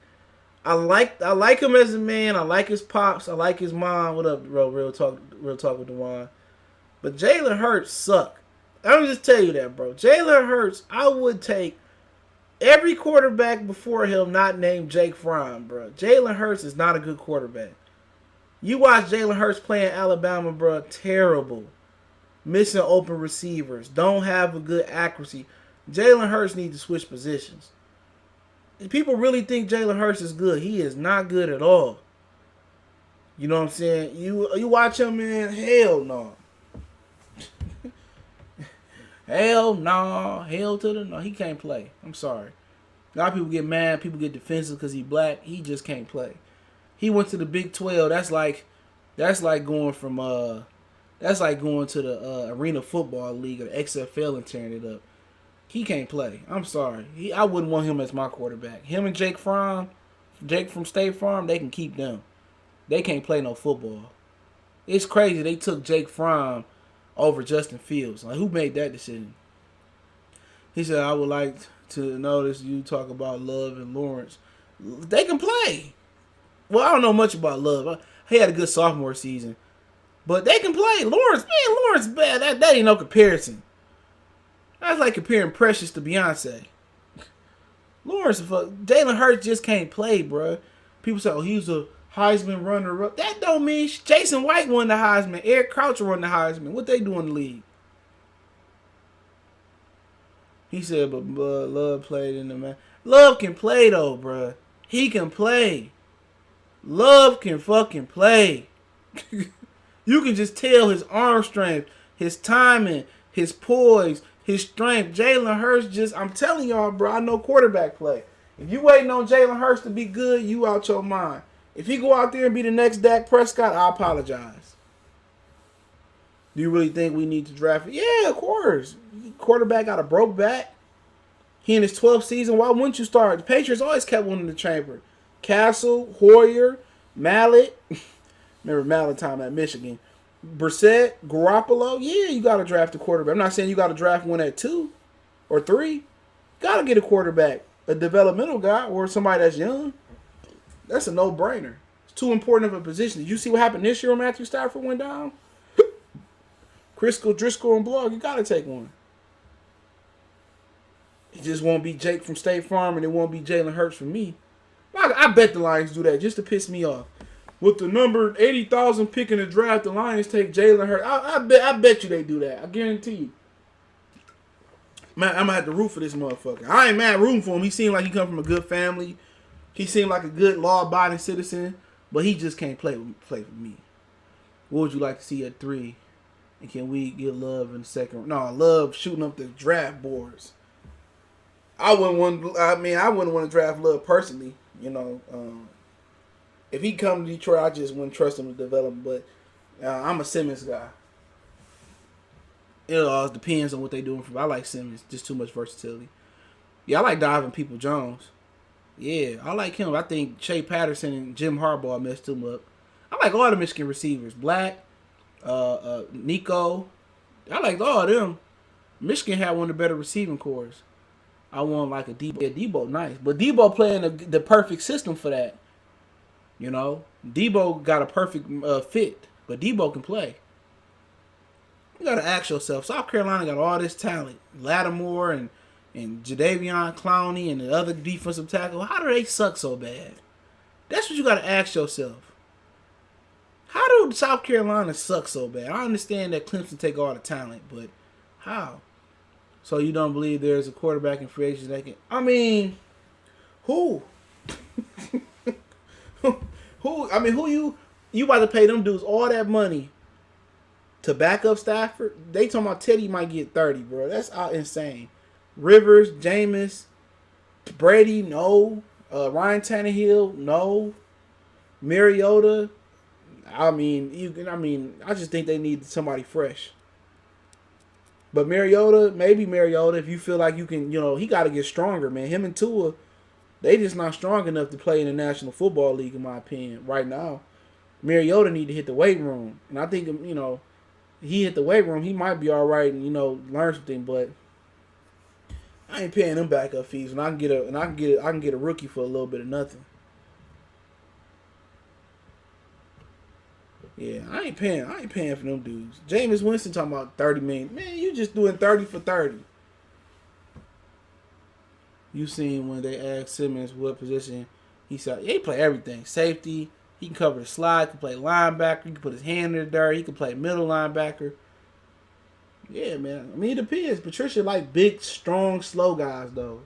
I like him as a man. I like his pops. I like his mom. What up, bro? Real talk with DeJuan. But Jalen Hurts suck. I'm just tell you that, bro. Jalen Hurts, I would take Every quarterback before him not named Jake Fromm, bro. Jalen Hurts is not a good quarterback. You watch Jalen Hurts playing Alabama, bro. Terrible. Missing open receivers. Don't have a good accuracy. Jalen Hurts needs to switch positions. People really think Jalen Hurts is good. He is not good at all. You know what I'm saying? You watch him, man. Hell no. Hell no. Hell to the no. He can't play. I'm sorry. A lot of people get mad. People get defensive because he's black. He just can't play. He went to the Big 12. That's like going from that's like going to the Arena Football League or the XFL and tearing it up. He can't play. I'm sorry. I wouldn't want him as my quarterback. Him and Jake from State Farm, they can keep them. They can't play no football. It's crazy they took Jake Fromm over Justin Fields. Like, who made that decision? He said, I would like to notice you talk about Love and Lawrence. They can play. Well, I don't know much about Love. He had a good sophomore season. But they can play. Lawrence bad. That ain't no comparison. That's like comparing Precious to Beyonce. Jalen Hurts just can't play, bro. People say, oh, he was a Heisman runner-up. That don't mean Jason White won the Heisman. Eric Croucher won the Heisman. What they do in the league? He said, but Love played in the man. Love can play, though, bro. He can play. Love can fucking play. You can just tell his arm strength, his timing, his poise, his strength. Jalen Hurts I'm telling y'all, bro, I know quarterback play. If you waiting on Jalen Hurts to be good, you out your mind. If he go out there and be the next Dak Prescott, I apologize. Do you really think we need to draft it? Yeah, of course. Quarterback got a broke back. He in his 12th season. Why wouldn't you start? The Patriots always kept one in the chamber. Castle, Hoyer, Mallet. Remember Mallet time at Michigan. Brissett, Garoppolo. Yeah, you got to draft a quarterback. I'm not saying you got to draft one at 2 or 3. Got to get a quarterback. A developmental guy or somebody that's young. That's a no-brainer. It's too important of a position. Did you see what happened this year when Matthew Stafford went down? Driscoll, and Blog, you got to take one. It just won't be Jake from State Farm and it won't be Jalen Hurts for me. I bet the Lions do that just to piss me off. With the number 80,000 pick in the draft, the Lions take Jalen Hurts. I bet you they do that. I guarantee you. Man, I'm going to have to root for this motherfucker. I ain't mad rooting for him. He seemed like he come from a good family. He seemed like a good law-abiding citizen. But he just can't play for me. What would you like to see at 3? And can we get Love in the second? No, Love shooting up the draft boards. I wouldn't want to draft Love personally. You know, if he come to Detroit, I just wouldn't trust him to develop. But I'm a Simmons guy. It all depends on what they doing. I like Simmons. Just too much versatility. Yeah, I like Donovan Peoples-Jones. Yeah, I like him. I think Shea Patterson and Jim Harbaugh messed him up. I like all the Michigan receivers. Black, Nico. I like all of them. Michigan had one of the better receiving cores. I want like a Debo. Yeah, Debo nice. But Debo playing the perfect system for that. You know? Debo got a perfect fit. But Debo can play. You got to ask yourself, South Carolina got all this talent. Lattimore and Jadeveon Clowney and the other defensive tackle. How do they suck so bad? That's what you got to ask yourself. How do South Carolina suck so bad? I understand that Clemson take all the talent, but how? So you don't believe there's a quarterback in free agency that can... I mean, who? Who? I mean, who you about to pay them dudes all that money to back up Stafford? They talking about Teddy might get 30, bro. That's insane. Rivers, Jameis, Brady, no. Ryan Tannehill, no. Mariota. I just think they need somebody fresh. But maybe Mariota, if you feel like you can, he got to get stronger, man. Him and Tua, they just not strong enough to play in the National Football League, in my opinion, right now. Mariota need to hit the weight room. And I think, he hit the weight room, he might be all right and, learn something, but I ain't paying them backup fees when I can get a rookie for a little bit of nothing. Yeah, I ain't paying for them dudes. Jameis Winston talking about $30 million. Man, you just doing 30 for 30. You seen when they asked Simmons what position, he said, yeah, he play everything. Safety, he can cover the slide, he can play linebacker, he can put his hand in the dirt, he can play middle linebacker. Yeah, man. I mean, it depends. Patricia like big, strong, slow guys though.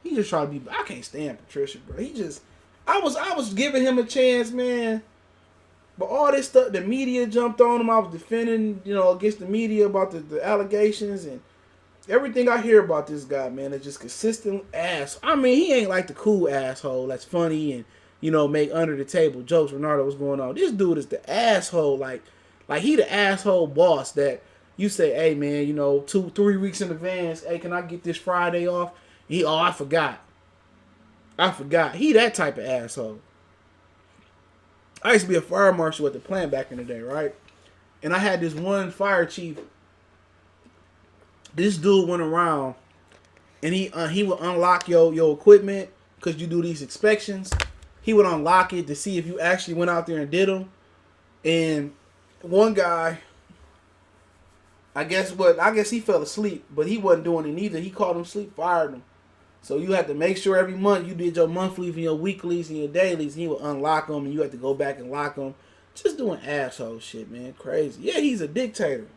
He just try to be. I can't stand Patricia, bro. He just. I was giving him a chance, man. But all this stuff, the media jumped on him. I was defending, against the media about the allegations and everything I hear about this guy, man. Is just consistent ass. I mean, he ain't like the cool asshole that's funny and make under the table jokes. Renardo, what's going on? This dude is the asshole. Like he the asshole boss that you say, hey man, 2-3 weeks in advance. Hey, can I get this Friday off? I forgot. He that type of asshole. I used to be a fire marshal at the plant back in the day, right? And I had this one fire chief. This dude went around, and he would unlock your equipment because you do these inspections. He would unlock it to see if you actually went out there and did them. And one guy, I guess he fell asleep, but he wasn't doing it either. He called him sleep, fired him. So you had to make sure every month you did your monthlies and your weeklies and your dailies, and he would unlock them, and you had to go back and lock them. Just doing asshole shit, man. Crazy. Yeah, he's a dictator.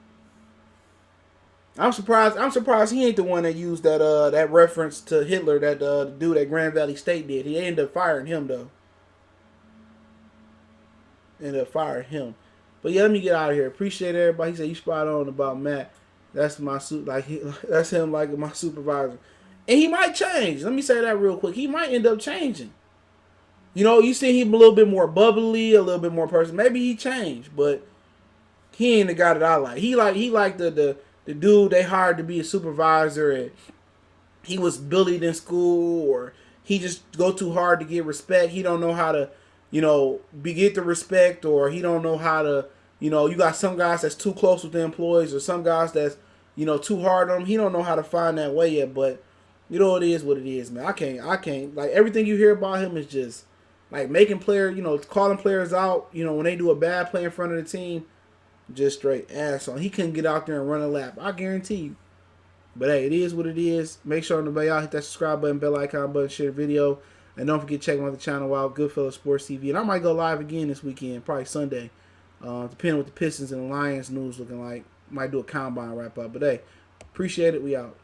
I'm surprised he ain't the one that used that reference to Hitler that the dude at Grand Valley State did. He ended up firing him though. But yeah, let me get out of here. Appreciate everybody. He said you spot on about Matt. That's my that's him like my supervisor. And he might change. Let me say that real quick. He might end up changing. You see him a little bit more bubbly, a little bit more person. Maybe he changed, but he ain't the guy that I like. He like the dude they hired to be a supervisor, and he was bullied in school, or he just go too hard to get respect. He don't know how to, get the respect, or he don't know how to, you got some guys that's too close with the employees, or some guys that's, too hard on them. He don't know how to find that way yet, but it is what it is, man. I can't like everything you hear about him is just like making players, calling players out, when they do a bad play in front of the team, just straight asshole. He couldn't get out there and run a lap. I guarantee you. But hey, it is what it is. Make sure on the y'all hit that subscribe button, bell icon button, share the video, and don't forget to check out the channel out, Goodfellas Sports TV. And I might go live again this weekend, probably Sunday, depending what the Pistons and the Lions news looking like. Might do a combine wrap up. But hey, appreciate it. We out.